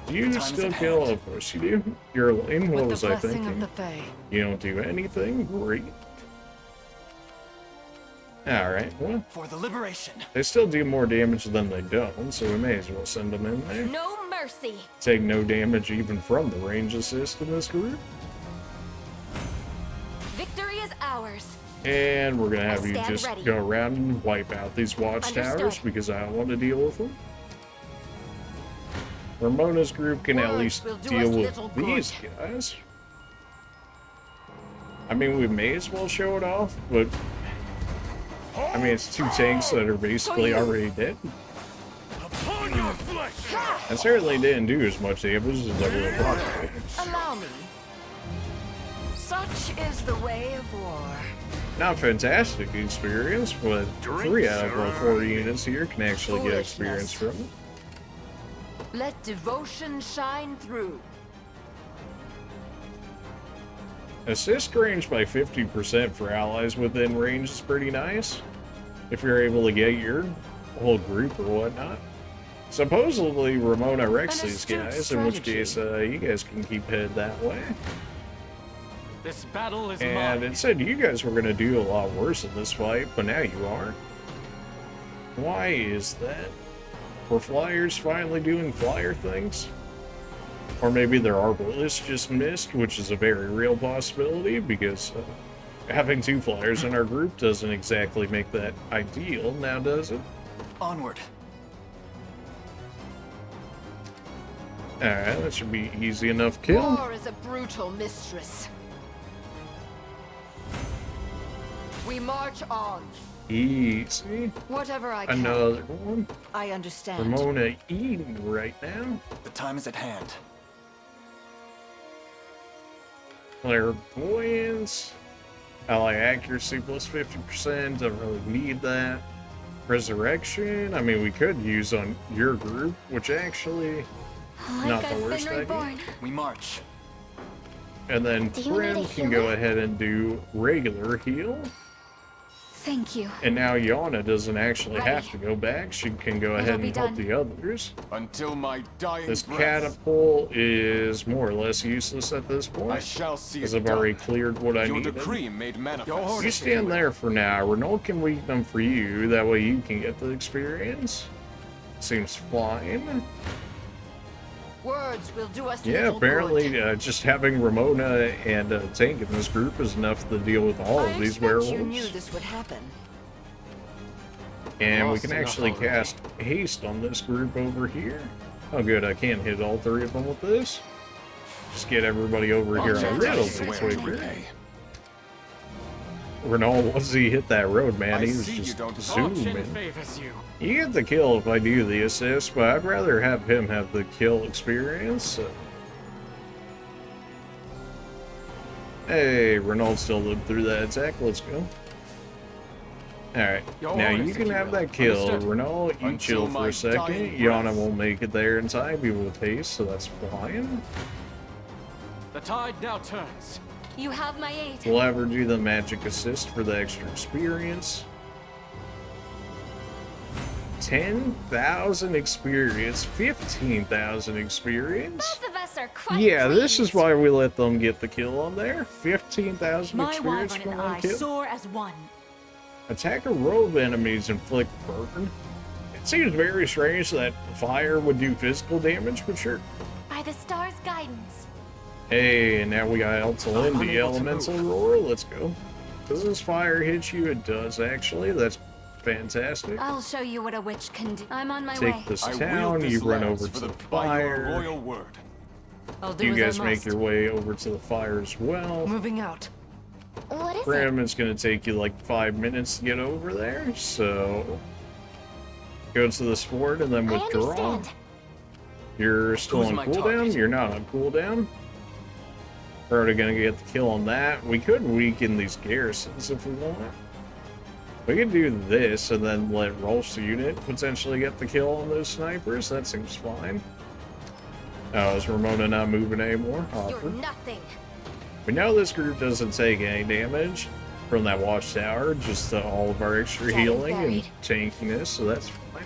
Do you The time is still at kill? hand. Of course you do. You're lame. What With was the I blessing thinking? of the Fae. You don't do anything? Great. Alright, well, For the liberation. they still do more damage than they don't, so we may as well send them in there. No mercy. Take no damage even from the range assist in this group. Victory is ours. And we're gonna have I you stand just ready. go around and wipe out these watchtowers Understood. because I don't want to deal with them. Ramona's group can at Words least will do deal us with little good. these guys. I mean, we may as well show it off, but I mean, it's two tanks that are basically already dead. Upon your flesh! I certainly didn't do as much damage as I would have thought. Allow me. Such is the way of war. Not fantastic experience, but 3 out of our 4 units here can actually get experience from it. Let devotion shine through. Assist range by 50% for allies within range is pretty nice. If you're able to get your whole group or whatnot. Supposedly Ramona wrecks An these astute guys, in which strategy. case you guys can keep headed that way. This battle is And mine. it said you guys were going to do a lot worse in this fight, but now you are. Why is that? Were flyers finally doing flyer things? Or maybe their arbalists just missed, which is a very real possibility, because having 2 flyers in our group doesn't exactly make that ideal, now does it? Onward. Alright, that should be easy enough kill. War is a brutal mistress. We march on. Easy. Whatever I can. Another one. I understand. Ramona eating right now. The time is at hand. Clairvoyance. Ally accuracy plus 50%. Don't really need that. Resurrection. I mean, we could use on your group, which actually Like not the I've worst been idea. reborn. We march. And then Do you Prim need a can go healer? ahead and do regular heal. Thank you. And now Yana doesn't actually Ready. have to go back. She can go It'll ahead be and help done. the others. Until my dying This breath, catapult is more or less useless at this I point, shall see because it I've already done. cleared what I Your needed. decree made manifest. You stand there for now. Renault can weaken them for you. That way you can get the experience. Seems fine. Words will do us Yeah, little apparently good. just having Ramona and Tank in this group is enough to deal with all I of these expect you knew werewolves. this would happen. And we Lost can enough actually already. cast haste on this group over here. Oh good, I can't hit all 3 of them with this. Just get everybody over here a I'll little just bit swear to quicker. repay. Renault, once he hit that road, man, I he was see you just don't Fortune zooming. favors you. You get the kill if I do the assist, but I'd rather have him have the kill experience. Hey, Renault still lived through that attack. Let's go. Alright, Your now orders, you can if you have will. that kill. Understood. Renault, you Until chill for my a second. dying Yana breath. won't make it there in time, even with haste, so that's fine. The tide now turns. You have my aid. We'll have her do the magic assist for the extra experience. 10,000 experience, 15,000 experience. Both of us are quite Yeah, this is pleased. why we let them get the kill on there. 15,000 My experience wyvern for and one I kill. soar as one. Attack a row of enemies, inflict burn. It seems very strange that fire would do physical damage, but sure. By the star's guidance. Hey, and now we got Eltalin, the unable to elemental move. roar. Let's go. Does this fire hit you? It does, actually. That's fantastic. I'll show you what a witch can do. I'm on my Take way. this I town, wield this you run lance over for to the the by your fire. royal word. I'll do You as guys I make must. your way over to the fire as well. Moving out. What is Grim, it's going to take you like 5 minutes to get over there, so go to this fort and then it? I withdraw. understand. You're still Who's on my cooldown? target? You're not on cooldown. We're already going to get the kill on that. We could weaken these garrisons if we want. We could do this and then let Rolf's unit potentially get the kill on those snipers. That seems fine. Oh, is Ramona not moving anymore? You're Awkward. nothing. We know this group doesn't take any damage from that watchtower, just all of our extra Dead and healing and buried. tankiness, so that's fine.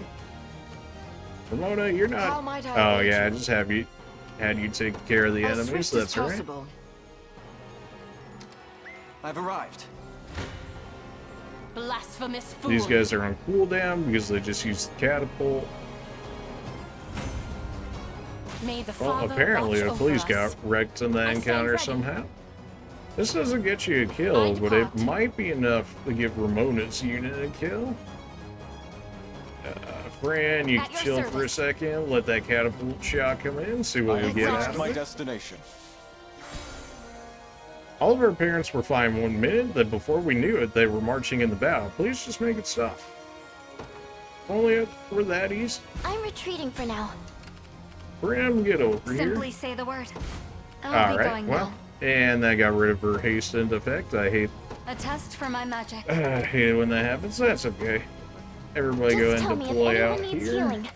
Ramona, you're How not. might I Oh aid yeah, I you? just had you take care of the As enemies. swift as That's right. possible. I've arrived. Blasphemous fool. These guys are on cooldown because they just used the catapult. May the Well, Father apparently watch a over police us. got wrecked in that I stand encounter ready. somehow. This doesn't get you a kill, I but it depart. might be enough to give Ramona's unit a kill. Fran, you At can your chill for a service. second, let that catapult shot come in, see what I we get have out reached of my it. destination. All of our parents were fine 1 minute, then before we knew it, they were marching in the bow. Please just make it stop. If only it were that easy. I'm retreating for now. Bram, get over Simply here. say the word. I'll be Alright, going well, now. and that got rid of her hastened effect. I hate A test for my magic. I hate it when that happens. That's okay. Everybody go Just ahead tell and me if deploy out anyone needs here. healing.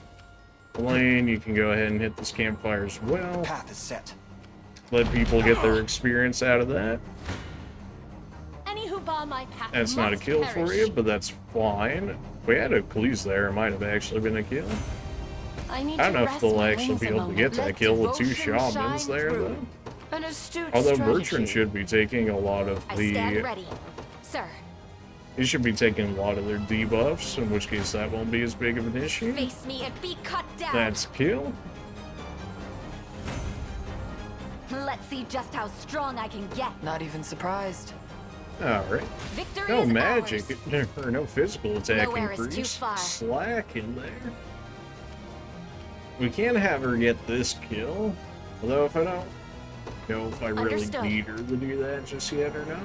Blaine, you can go ahead and hit this campfire as well. Path is set. Let people get their experience out of that. Any who bar my path That's not a must kill for perish. you, but that's fine. If we had a police there, it might have actually been a kill. I need I don't to know if rest they'll my actually wings be a able to moment. get that Let kill with two devotion shamans shine there, through. though. An astute Although strategy. Bertrand should be taking a lot of I stand the... ready. Sir, He should be taking a lot of their debuffs, in which case that won't be as big of an issue. face me and be cut down. That's a kill. Let's see just how strong I can get. Not even surprised. Alright. Victory No is magic, ours. or no physical attack Nowhere is too increase. far. Slack in there. We can have her get this kill, although if I don't know if I really Understood. need her to do that just yet or not.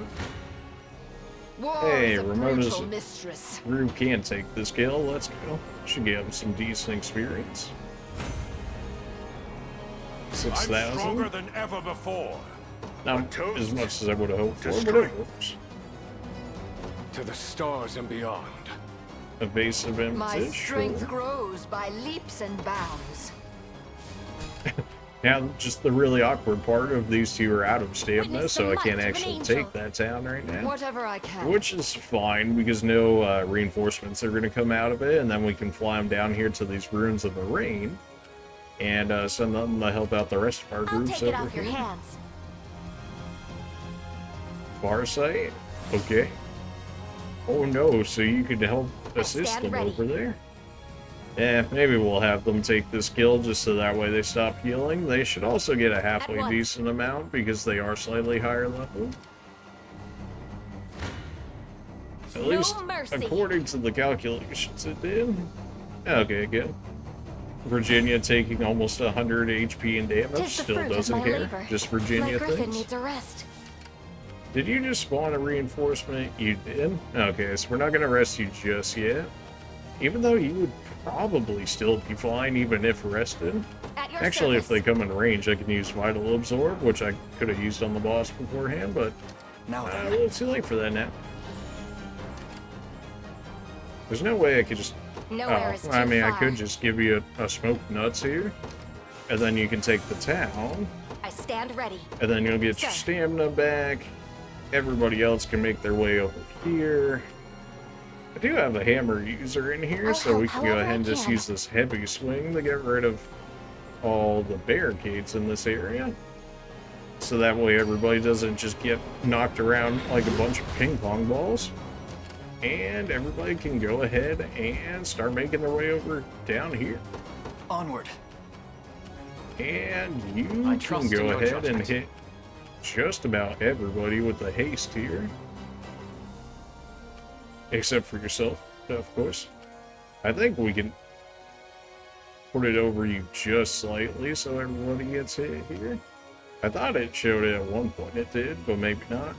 War Hey, is a Ramona's- brutal mistress. Group can take this kill, let's go. Should give him some decent experience. I'm 6,000. stronger than ever before. Not toast as much as I would have hoped for, to but it strength. works. To the stars and beyond. Evasive My impetus, strength sure. grows by leaps and bounds. Now, just the really awkward part of these two are out of stamina, Witness so the I might can't of an actually angel. take that town right now. Whatever I can. Which is fine, because no reinforcements are going to come out of it, and then we can fly them down here to these ruins of the rain, and send them to help out the rest of our I'll groups take it over off your here. hands. Farsight? Okay. Oh no, so you could help I assist stand them ready. over there? Yeah, maybe we'll have them take this kill just so that way they stop healing. They should also get a halfway once. decent amount because they are slightly higher level. At No least mercy. according to the calculations it did. Okay, good. Virginia taking almost 100 HP in damage, Tis the still fruit of doesn't my care. labor. Just My Virginia griffin thinks. needs a rest. Did you just spawn a reinforcement? You did? Okay, so we're not gonna rest you just yet. Even though you would probably still be fine even if rested. At your Actually, if service. they come in range, I can use Vital Absorb, which I could have used on the boss beforehand, but Now a then. little too late for that now. There's no way I could just... Nowhere is too I mean, I far. could just give you a smoked nuts here, and then you can take the town, I stand ready. and then you'll get your Sir. stamina back. Everybody else can make their way over here. I do have a hammer user in here, I'll so we help can go however ahead and I just can. use this heavy swing to get rid of all the barricades in this area. So that way everybody doesn't just get knocked around like a bunch of ping pong balls. And everybody can go ahead and start making their way over down here. Onward. And you I can trust go in your ahead and judgment. hit just about everybody with the haste here. Except for yourself, of course. I think we can put it over you just slightly so everybody gets hit here. I thought it showed it at one point. It did, but maybe not.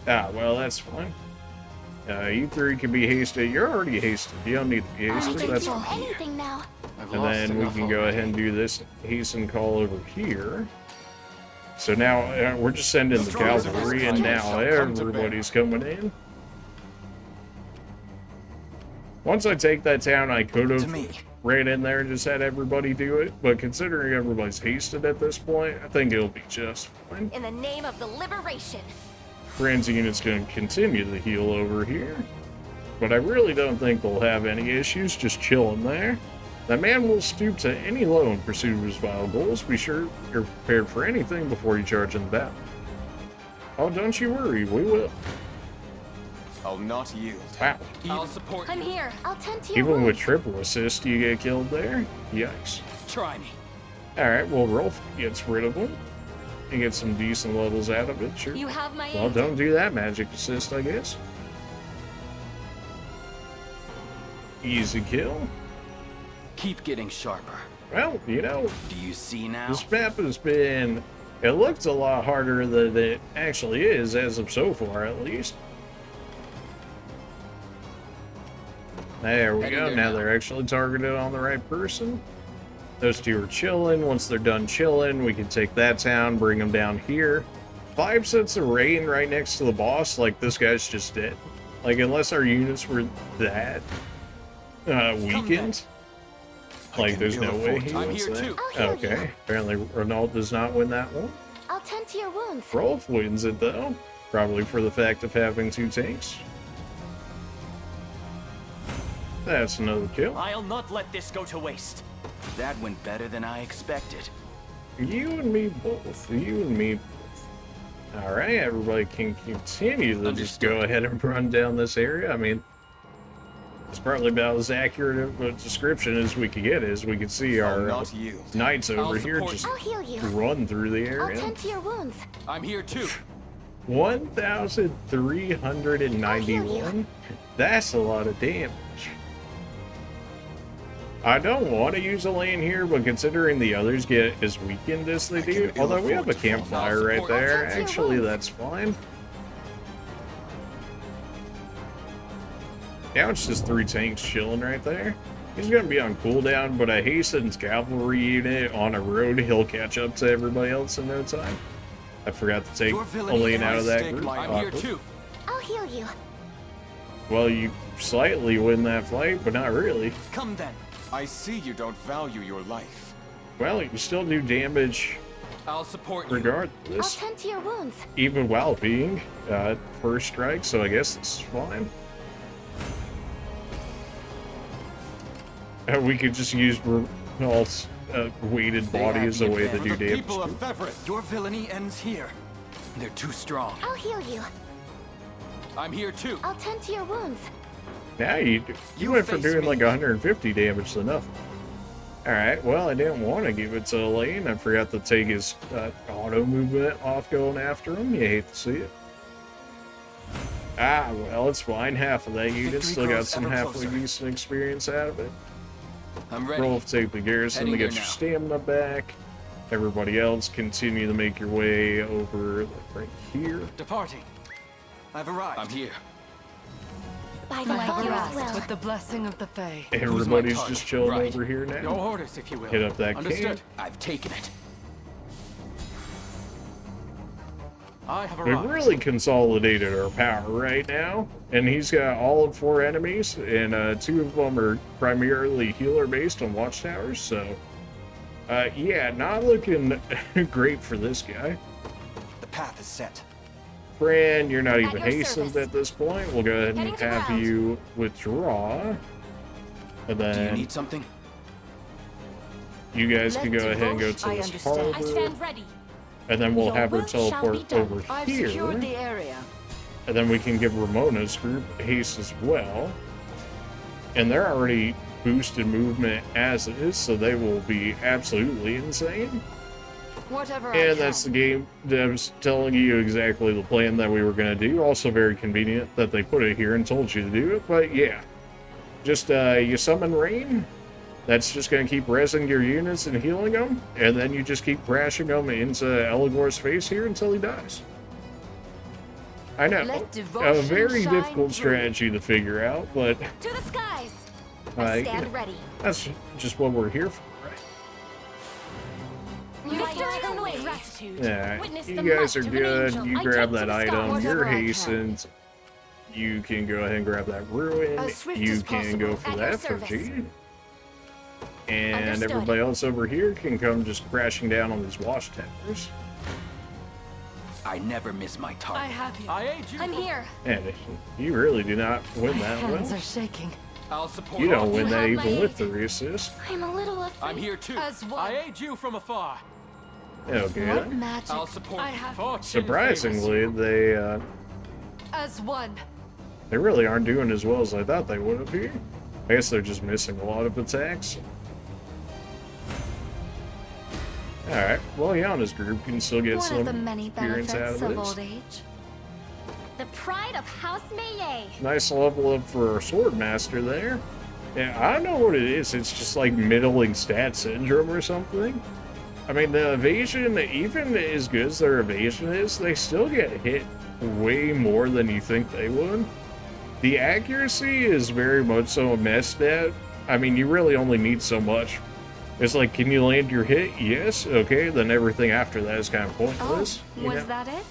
Ah, well, that's fine. You three can be hasted. You're already hasted. You don't need to be I hasted. can That's do fine. anything now. I've And lost then we enough can go already. ahead and do this hasten call over here. So now we're just sending the strongest of cavalry, us and shall now come to bear. everybody's coming in. Once I take that town, I could To have me. ran in there and just had everybody do it, but considering everybody's hasted at this point, I think it'll be just fine. In the name of the liberation. Friends unit's going to continue to heal over here, but I really don't think they'll have any issues just chilling there. That man will stoop to any low in pursuit of his vile goals. Be sure you're prepared for anything before you charge in the battle. Oh, don't you worry, we will. I'll not yield. Wow. I'll support I'm you. here. I'll tend to your Even with wounds. triple assist, you get killed there? Yikes. Try me. Alright, well, Rolf gets rid of him. He gets some decent levels out of it, sure. You have my Well, aid. don't do that magic assist, I guess. Easy kill. Keep getting sharper. Well, you know, Do you see now? this map has been... It looks a lot harder than it actually is, as of so far, at least. There we Heading go. there Now now. they're actually targeted on the right person. Those two are chilling. Once they're done chilling, we can take that town, bring them down here. 5 sets of rain right next to the boss, like this guy's just dead. Like, unless our units were that weakened, like there's no way he I'm wins here that. too. I'll heal Okay, you. apparently Renault does not win that one. I'll tend to your wounds. Rolf wins it though, probably for the fact of having 2 tanks. That's another kill. I'll not let this go to waste. That went better than I expected. You and me both. You and me both. Alright, everybody can continue to just go ahead and run down this area. I mean, it's probably about as accurate of a description as we could get. As we can see I'll our not yield. knights over I'll here support just I'll heal you. run through the I'll area. tend to your wounds. I'm here too. 1,391. That's a lot of damage. I don't want to use a lane here, but considering the others get as weakened as they do, can although we ill have a afford to fall. campfire right I'll there, tend to your actually wounds. that's fine. Now it's just 3 tanks chilling right there. He's going to be on cooldown, but a hastened cavalry unit on a road, he'll catch up to everybody else in no time. I forgot to take Your a villainy lane out of is that stake group. my- I'm here Awkward. too. I'll heal you. Well, you slightly win that fight, but not really. Come then. I see you don't value your life. Well, you still do damage I'll support you. I'll regardless, tend to your wounds. even while being first strike, so I guess this is fine. We could just use Renault's weighted They body have as the a way to advantage. do For the damage. people of Fevrin. Your villainy ends here. They're too strong. I'll heal you. I'm here too. I'll tend to your wounds. Now you went from face doing me. like 150 damage to nothing. Alright, well, I didn't want to give it to Lane. I forgot to take his auto movement off going after him. You hate to see it. Ah, well, it's fine. Half of that unit Victory still got grows some ever halfway closer. decent experience out of it. I'm ready. Roll take the garrison to Heading get there your now. stamina back. Everybody else continue to make your way over like, right here. Departing. I've arrived. I'm here. By the My Father's grasp will. with the blessing of the Fae. Everybody's target? just chilling Right. over here now. Your orders, if you will. Hit up that Understood. cave. I've taken it. I have We've arrived. really consolidated our power right now, and he's got all of 4 enemies, and 2 of them are primarily healer based on watchtowers, so yeah, not looking great for this guy. The path is set. Friend, you're not At even your hastened service. at this point. We'll go ahead and Heading to have ground. you withdraw, and Do you then need something? you guys Let can go ahead and go Devosh, to I this understand. I harbor, stand ready. and then we'll Your have her will shall be teleport done. over I've here. secured the area. And then we can give Ramona's group haste as well. And they're already boosted movement as it is, so they will be absolutely insane. Whatever I And that's the can. game that was telling you exactly the plan that we were going to do. Also very convenient that they put it here and told you to do it. But yeah, just you summon Rain. That's just going to keep rezzing your units and healing them. And then you just keep crashing them into Elagor's face here until he dies. I know, Let a devotion very shine difficult through. strategy to figure out, but To the skies. Uh, I stand ready. that's just what we're here for, right? Victory awaits. Gratitude. Yeah, Witness you the guys might are of an good. angel. You I grab take to that the item. skies. You're Whatever I can. hastened. You can go ahead and grab that ruin. As swift You as can go possible. for At that your for service. G. And Understood. everybody else over here can come just crashing down on these watchtowers. I never miss my I target. have you. I aid you. I'm here. And you really do not win My that hands well. are shaking. I'll support You don't all. win You that have even my with aid. the reassist. I'm a little afraid. I'm here too. As one. I aid you from afar. Okay. What magic? I'll support I you. have Fortune Surprisingly, favors as one. they really aren't doing as well as I thought they would have here. I guess they're just missing a lot of attacks. Alright, well, Yana's group can still get One some of the many experience out benefits of of this. old age. The pride of House Maye. Nice level up for our sword master there. Yeah, I don't know what it is. It's just like middling stat syndrome or something. I mean, the evasion, even as good as their evasion is, they still get hit way more than you think they would. The accuracy is very much so a mess stat. I mean, you really only need so much. It's like, can you land your hit? Yes. Okay, then everything after that is kind of pointless. you know? Was that it?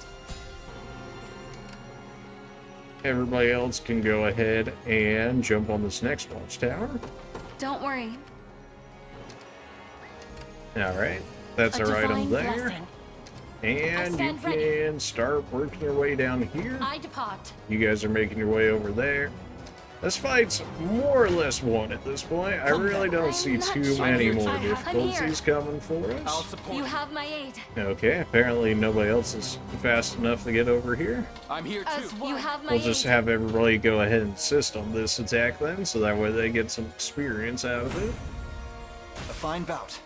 Everybody else can go ahead and jump on this next watchtower. Don't worry. Alright, that's A our item divine there. blessing. And you stand ready. can start working your way down here. I depart. You guys are making your way over there. This fight's more or less won at this point. I really don't see I'm not too sure. many I'm more here. difficulties coming for I'll us. support You have my aid. Okay, apparently nobody else is fast enough to get over here. I'm here As too. one. You have my We'll aid. just have everybody go ahead and insist on this attack then, so that way they get some experience out of it. A fine bout.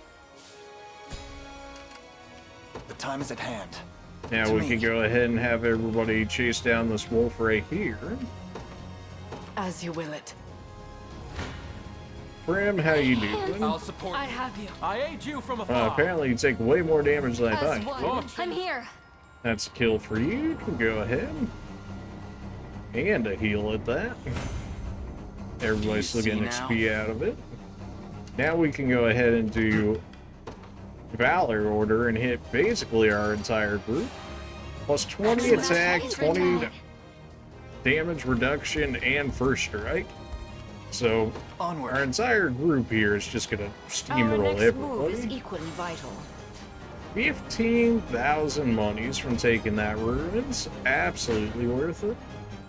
The time is at hand. Now To we me. can go ahead and have everybody chase down this wolf right here. As you will it. Brim, how you doing? I'll support I you. have you. I aid you from afar. Apparently you take way more damage than I As thought. one. I'm here. That's a kill for you. You can go ahead. And a heal at that. Everybody's still see getting now? XP out of it. Now we can go ahead and do Valor Order and hit basically our entire group. Plus 20 Excellent. attack, Thanks, 20 Red. damage reduction, and first strike. So our Onward. entire group here is just gonna Our steamroll next move is everybody. equally vital. 15,000 monies from taking that ruins. Absolutely worth it.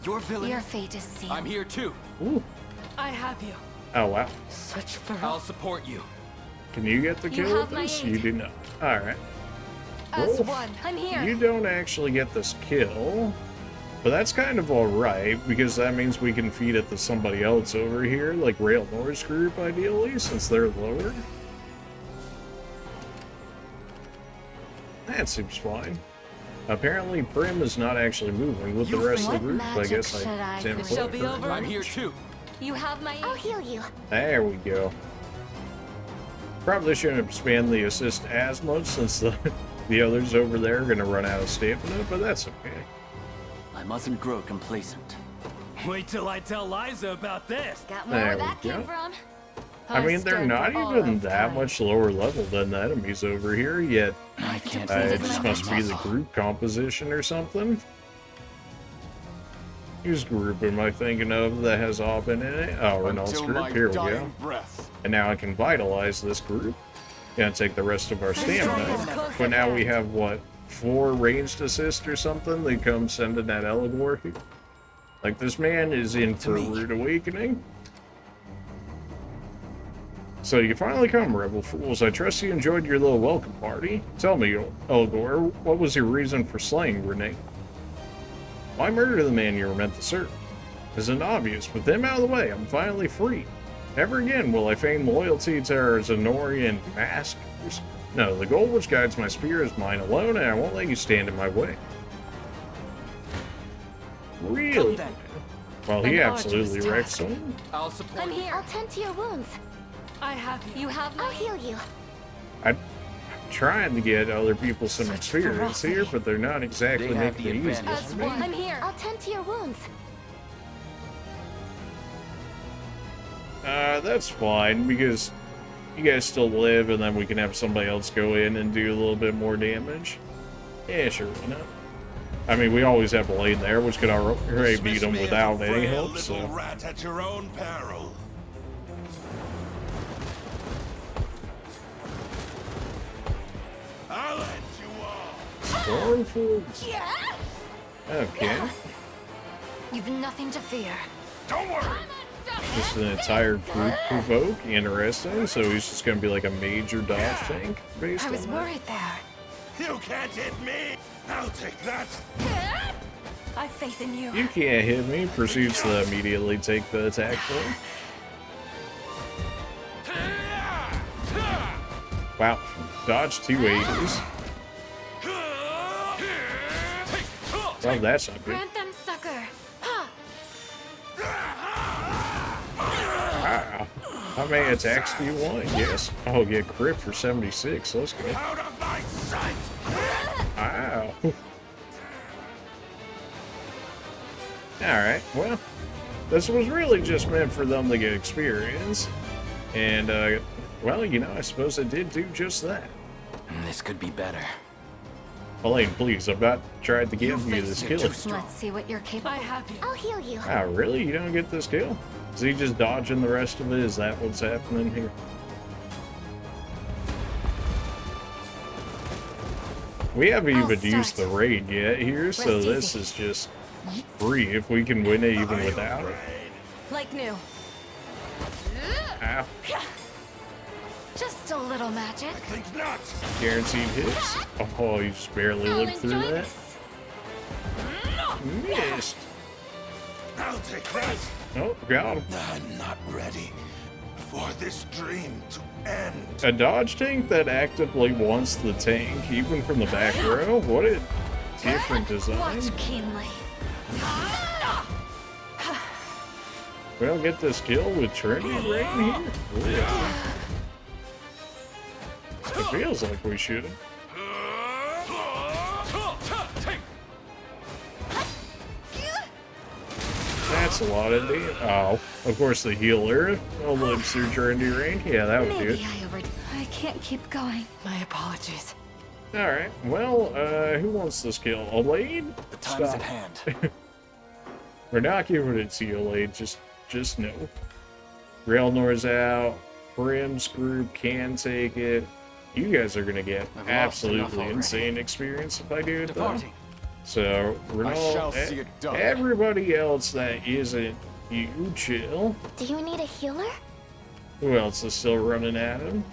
Your villain. Your fate is sealed. I'm here too. Ooh. I have you. Oh wow. Such I'll ferocity. support you. Can you get the You kill have with my this? aid. You do not. Alright. As Wolf, one. I'm here. you don't actually get this kill. But that's kind of alright, because that means we can feed it to somebody else over here, like Railnor's group, ideally, since they're lower. That seems fine. Apparently, Prim is not actually moving with the rest of the What group. I magic guess should I I didn't do? put Shall it be correctly. over. I'm here too. You have my aid. I'll heal you. There we go. Probably shouldn't expand the assist as much since the others over there are going to run out of stamina, but that's okay. I mustn't grow complacent. Wait till I tell Liza about this. Got more There where we that came go. from. I mean, they're stood not for all even of that kind. much lower level than the enemies over here, yet I can't it This is just my must be the muscle. group composition or something. Whose group am I thinking of that has Aubin in it? Oh, Renault's Until group. my Here we go. dying breath. And now I can vitalize this group. Gonna take the rest of our stamina. close But at now we hand. have, what, 4 ranged assists or something? They come sending that Elgor. Like, this man is in for a rude awakening. So you finally come, Rebel Fools. I trust you enjoyed your little welcome party. Tell me, Elgor, what was your reason for slaying Renee? Why murder the man you were meant to serve? Isn't obvious. With them out of the way, I'm finally free. Never again will I feign loyalty to our Zenorian masters. No, the goal which guides my spear is mine alone, and I won't let you stand in my way. Really? Well, he An absolutely arduous wrecked task. someone. I'll support I'm you. here. I'll tend to your wounds. I have you. You have my... I'll heal you. I'm trying to get other people some experience here, but they're not exactly They have making the it easy advantage. for me. I'm here. I'll tend to your wounds. That's fine, because you guys still live, and then we can have somebody else go in and do a little bit more damage. Yeah, sure, why not? I mean, we always have Blade there, which could already beat Dismiss them me as a without any frail help, little so... rat at your own peril. I'll end you all. Stormfools. Yeah? Okay. You've nothing to fear. Don't worry. Just an entire group provoke. Interesting. So he's just gonna be like a major dodge tank, based I was on that. worried there. You can't hit me. I'll take that. I have faith in you. You can't hit me. Proceeds to immediately take the attack for. Wow. Dodge 280s. Oh, that's not good. Grant them succor. Wow. How many attacks do you want? Yes. Oh, yeah, crit for 76. Let's go. Out of my sight. Wow. Alright, well, this was really just meant for them to get experience. And, well, you know, I suppose it did do just that. This could be better. Elaine, please, I've not tried to give you this kill. Let's see what you're capable of. I have you. I'll heal you. Oh, really? You don't get this kill? Is he just dodging the rest of it? Is that what's happening here? We haven't even used the raid yet here, so Rest this easy. is just free if we can win it even without it. Like new. Ow. Just a little magic. Think not. Guaranteed hits. Oh, you just barely I'll lived through enjoy that. this. Missed. I'll take that. Oh, got him. I'm not ready for this dream to end. A dodge tank that actively wants the tank, even from the back row? What a different design. Watch keenly. We don't get this kill with Trinity right here? Really? It feels like we should have. That's a lot of damage. Oh, of course the healer. Oh, lives through Trinity range. Yeah, that would do it. Maybe I overdid. I can't keep going. My apologies. Alright, well, who wants this kill? Elaine? The time is at hand. We're not giving it to you, Elaine. Just know. Railnor's out. Brim's group can take it. You guys are gonna get I've lost enough absolutely already. insane experience if I do it, though. Departing. So, I shall Renault, see it done. everybody else that isn't you, chill. Do you need a healer? Who else is still running at him?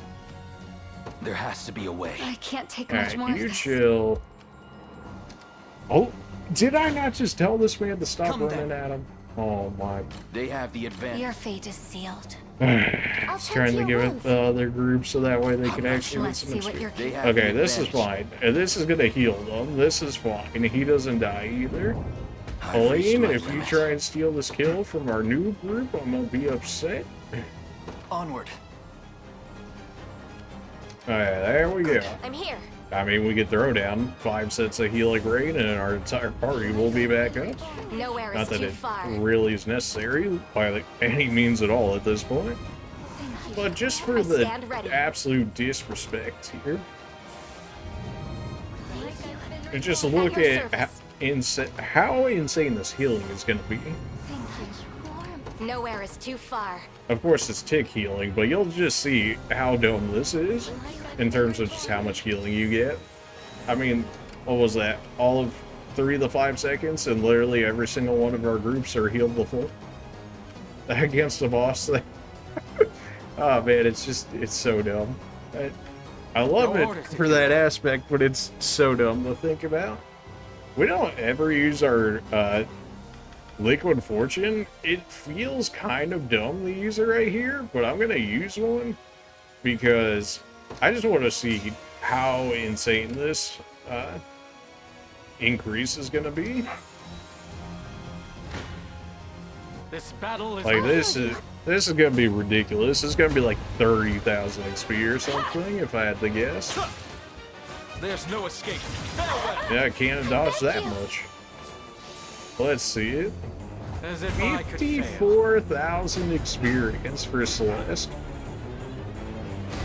There has to be a way. I can't take much more Alright, of you this. chill. Oh, did I not just tell this man to stop Come running then. at him? Oh my. They have the advantage. Your fate is sealed. He's trying to give it the other group so that way they can actually get Let's some see what experience. you're They capable have Okay, the this is advantage. fine. And this is gonna heal them. This is fine. He doesn't die either. I've reached Elaine, my if you limit. try and steal this kill from our new group, I'm gonna be upset. Onward. Alright, there we go. I'm here. I mean, we could throw down 5 sets of healing rain and our entire party will be back up. Nowhere Not is that too it far. really is necessary by any means at all at this point. But just for the stand ready. absolute disrespect here. And just look at how insane this healing is going to be. Nowhere is too far. Of course, it's tick healing, but you'll just see how dumb this is in terms of just how much healing you get. I mean, what was that? All of 3 of the 5 seconds, and literally every single one of our groups are healed before against the boss thing. Oh man, it's so dumb. I love it for that aspect, but it's so dumb to think about. We don't ever use our Liquid Fortune. It feels kind of dumb to use it right here, but I'm gonna use one because I just want to see how insane this increase is gonna be. This battle is Like this is gonna be ridiculous. It's gonna be like 30,000 XP or something, if I had to guess. There's no escape. Yeah, I can't dodge that much. Let's see it. As if I could fail. 54,000 experience for Celeste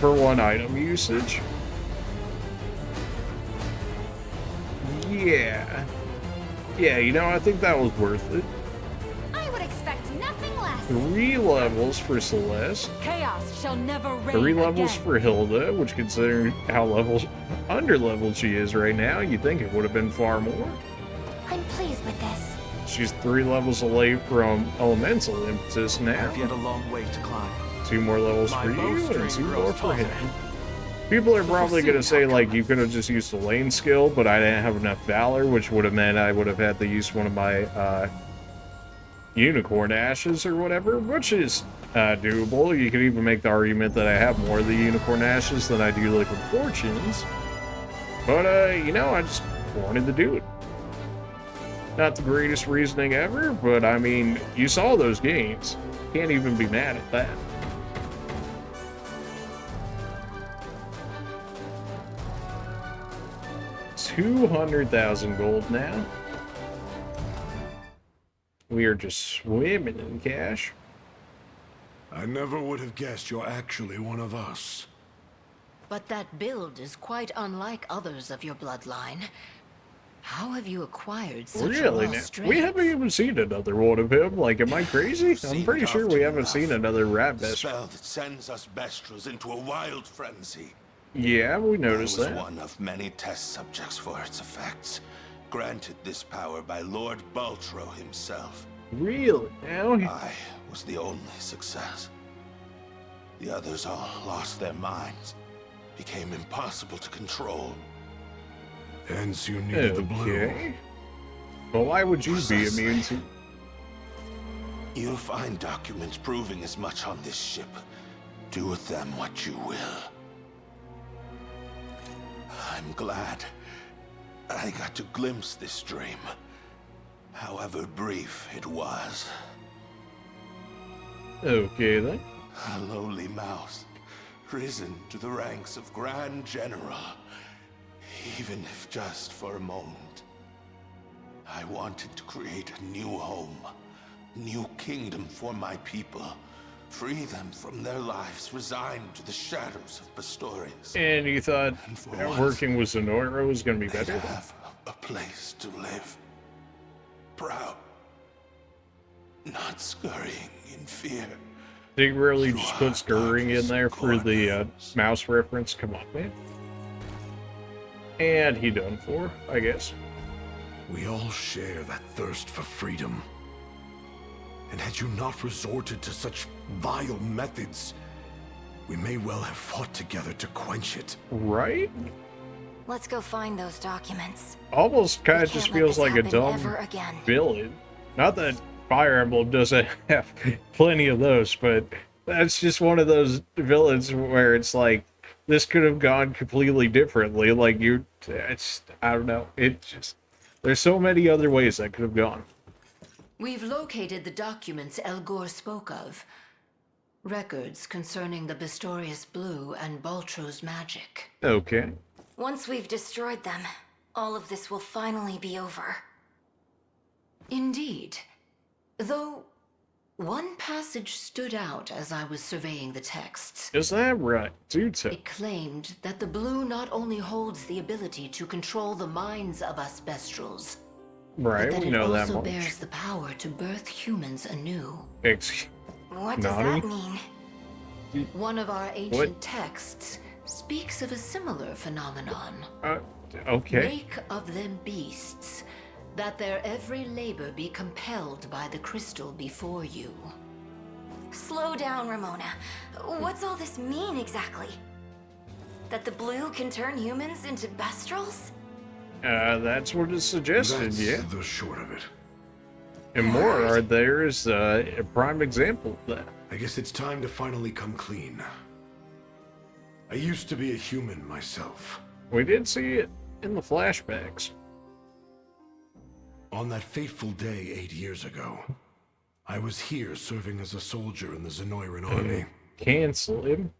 for 1 item usage. Yeah. Yeah, you know, I think that was worth it. I would expect nothing less. 3 levels for Celeste. Chaos shall never reign 3 levels again. for Hilda, which considering how under-leveled she is right now, you'd think it would have been far more. I'm pleased with this. She's 3 levels away from Elemental Impetus now. I've yet a long way to climb. 2 more levels My for you and bowstring 2 more grows for him. taller. People are probably going to say, like, you could have just used the lane skill, but I didn't have enough Valor, which would have meant I would have had to use one of my Unicorn Ashes or whatever, which is doable. You could even make the argument that I have more of the Unicorn Ashes than I do Liquid Fortunes. But, you know, I just wanted to do it. Not the greatest reasoning ever, but I mean, you saw those gains. Can't even be mad at that. $200,000 gold now. We are just swimming in cash. I never would have guessed you're actually one of us. But that build is quite unlike others of your bloodline. How have you acquired such Really? raw Now, strength? we haven't even seen another one of him. Like, am I crazy? I'm Seen pretty it sure often we haven't enough. seen another rat The best. spell that sends us Bestrels into a wild frenzy. Yeah, we I noticed was that. one of many test subjects for its effects, granted this power by Lord Baltro himself. Really? Now? I was the only success. The others all lost their minds, became impossible to control. Hence you needed the blue. Okay. Well, why would you be immune to... You'll find documents proving as much on this ship. Do with them what you will. I'm glad I got to glimpse this dream, however brief it was. Okay, then. A lowly mouse, risen to the ranks of Grand General, even if just for a moment. I wanted to create a new home, new kingdom for my people, free them from their lives resigned to the shadows of Pastorius. And you thought And for that once, working with Zenora was going to be They'd better? have a place to live. Proud. Not scurrying in fear. Did you really just put scurrying in there for the mouse reference? Come on, man. And he done for, I guess. We all share that thirst for freedom. And had you not resorted to such vile methods, we may well have fought together to quench it. Right? Let's go find those documents. Almost kind We of just can't let feels this like a happen dumb ever again. villain. Not that Fire Emblem doesn't have plenty of those, but that's just one of those villains where it's like, this could have gone completely differently. Like, I don't know. It just, there's so many other ways that could have gone. We've located the documents Elgor spoke of. Records concerning the Pistorius Blue and Baltro's magic. Okay. Once we've destroyed them, all of this will finally be over. Indeed. Though, one passage stood out as I was surveying the texts. Is that right? Do tell. It claimed that the blue not only holds the ability to control the minds of us Bestrels, Right, but that we it know that also much. bears the power to birth humans anew. What does Naughty? that mean? One of our ancient texts speaks of a similar phenomenon. Okay. Make of them beasts, that their every labor be compelled by the crystal before you. Slow down, Ramona. What's all this mean exactly? That the blue can turn humans into Bestrels? That's what is suggested, That's yeah. the short of it. And more, there is a prime example of that. I guess it's time to finally come clean. I used to be a human myself. We did see it in the flashbacks. On that fateful day 8 years ago, I was here serving as a soldier in the Zenoiran army. Cancel him.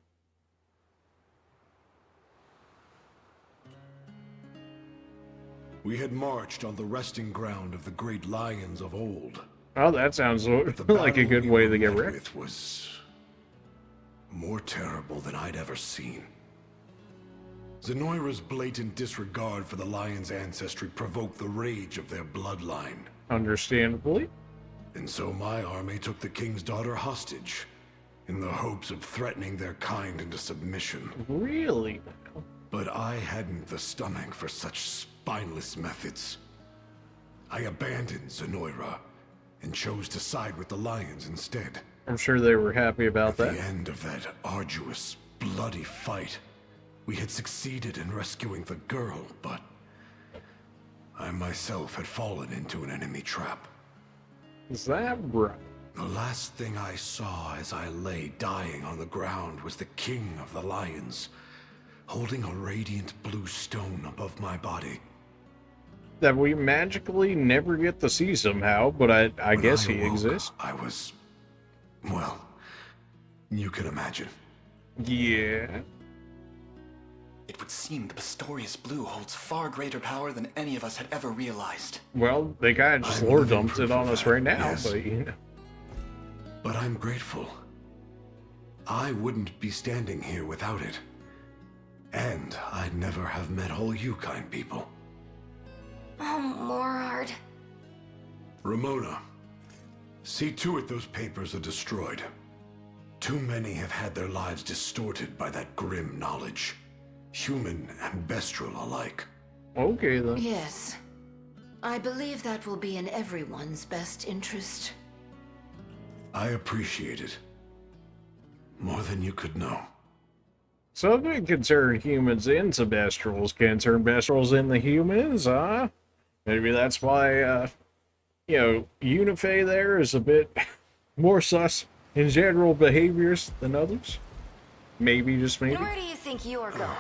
We had marched on the resting ground of the great lions of old. Oh, that sounds The like a battle good we way were to get met wrecked. with was more terrible than I'd ever seen. Zenoira's blatant disregard for the lion's ancestry provoked the rage of their bloodline. Understandably. And so my army took the king's daughter hostage, in the hopes of threatening their kind into submission. Really? But I hadn't the stomach for such spineless methods. I abandoned Zenoira, and chose to side with the lions instead. I'm sure they were happy about At that. the end of that arduous, bloody fight, we had succeeded in rescuing the girl, but I myself had fallen into an enemy trap. Is that right? The last thing I saw as I lay dying on the ground was the king of the lions, holding a radiant blue stone above my body. That we magically never get to see somehow, but I guess he exists. I was... well, you can imagine. Yeah. It would seem the Pistorius Blue holds far greater power than any of us had ever realized. Well, they kind of just I'm lore living dumped it proof on of us that, right now, yes. but you know. But I'm grateful. I wouldn't be standing here without it. And I'd never have met all you kind people. Oh, Morard. Ramona, see to it those papers are destroyed. Too many have had their lives distorted by that grim knowledge. Human and bestial alike. Okay, then. Yes. I believe that will be in everyone's best interest. I appreciate it. More than you could know. Something can turn humans into Bestrels, can turn Bestrels into humans, huh? Maybe that's why, Unifei there is a bit more sus in general behaviors than others. Maybe, just maybe. And where do you think you are going?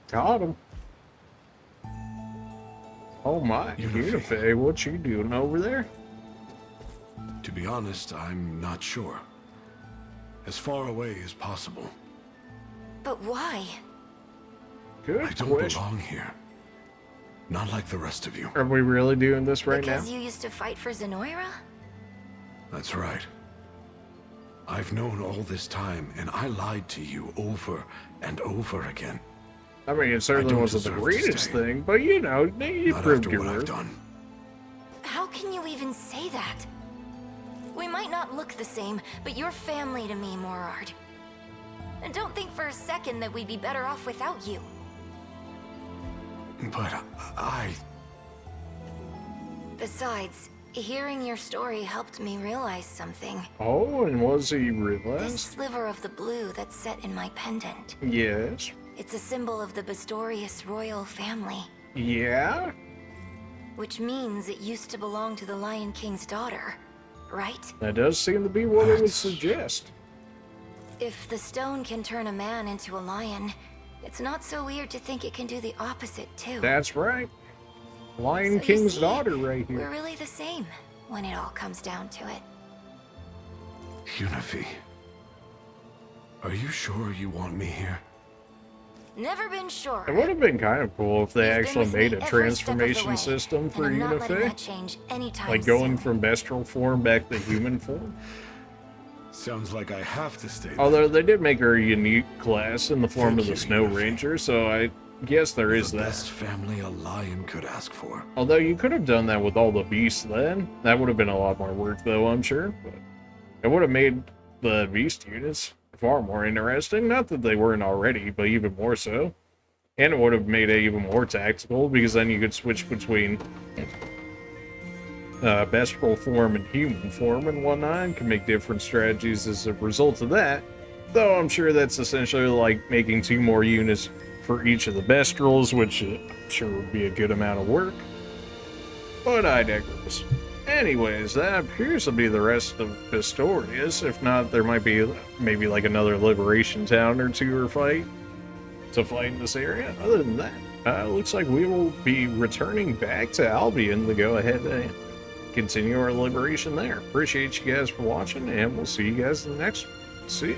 Got him. Oh my, Unifei, what you doing over there? To be honest, I'm not sure. As far away as possible. But why? Good I don't question. belong here. Not like the rest of you. Are we really doing this right Because now? you used to fight for Zenoira? That's right. I've known all this time, and I lied to you over and over again. I mean, it certainly don't wasn't the deserve to greatest stay. thing, but you know, you Not proved after your what I've worth. done. How can you even say that? We might not look the same, but you're family to me, Morard. And don't think for a second that we'd be better off without you. But I... Besides, hearing your story helped me realize something. Oh, and was he This realized? sliver of the blue that's set in my pendant. Yes. It's a symbol of the Pistorius royal family, Yeah? which means it used to belong to the Lion King's daughter, right? That does seem to be what it would That's- suggest. If the stone can turn a man into a lion, it's not so weird to think it can do the opposite too. That's right. Lion So you King's see, daughter right We're here. really the same when it all comes down to it. Unifei. Are you sure you want me here? Never been sure. It would have been kind of cool if they You've been actually with made me a every step of the transformation way, system for and I'm not letting Unife. that change anytime Like going soon. from bestial form back to human form. Sounds like I have to stay there. Although they did make her a unique class in the form of the you, Snow Unife. Ranger, so I guess there is the that. best family a lion could ask for. Although you could have done that with all the beasts then. That would have been a lot more work though, I'm sure. But it would have made the beast units far more interesting. Not that they weren't already, but even more so. And it would have made it even more tactical, because then you could switch between bestial form and human form and whatnot, and can make different strategies as a result of that. Though I'm sure that's essentially like making 2 more units for each of the bestials, which I'm sure would be a good amount of work. But I digress. Anyways, that appears to be the rest of Pistorius. If not, there might be maybe like another liberation town or 2 to fight in this area. Other than that, looks like we will be returning back to Albion to go ahead and continue our liberation there. Appreciate you guys for watching, and we'll see you guys in the next one. See ya.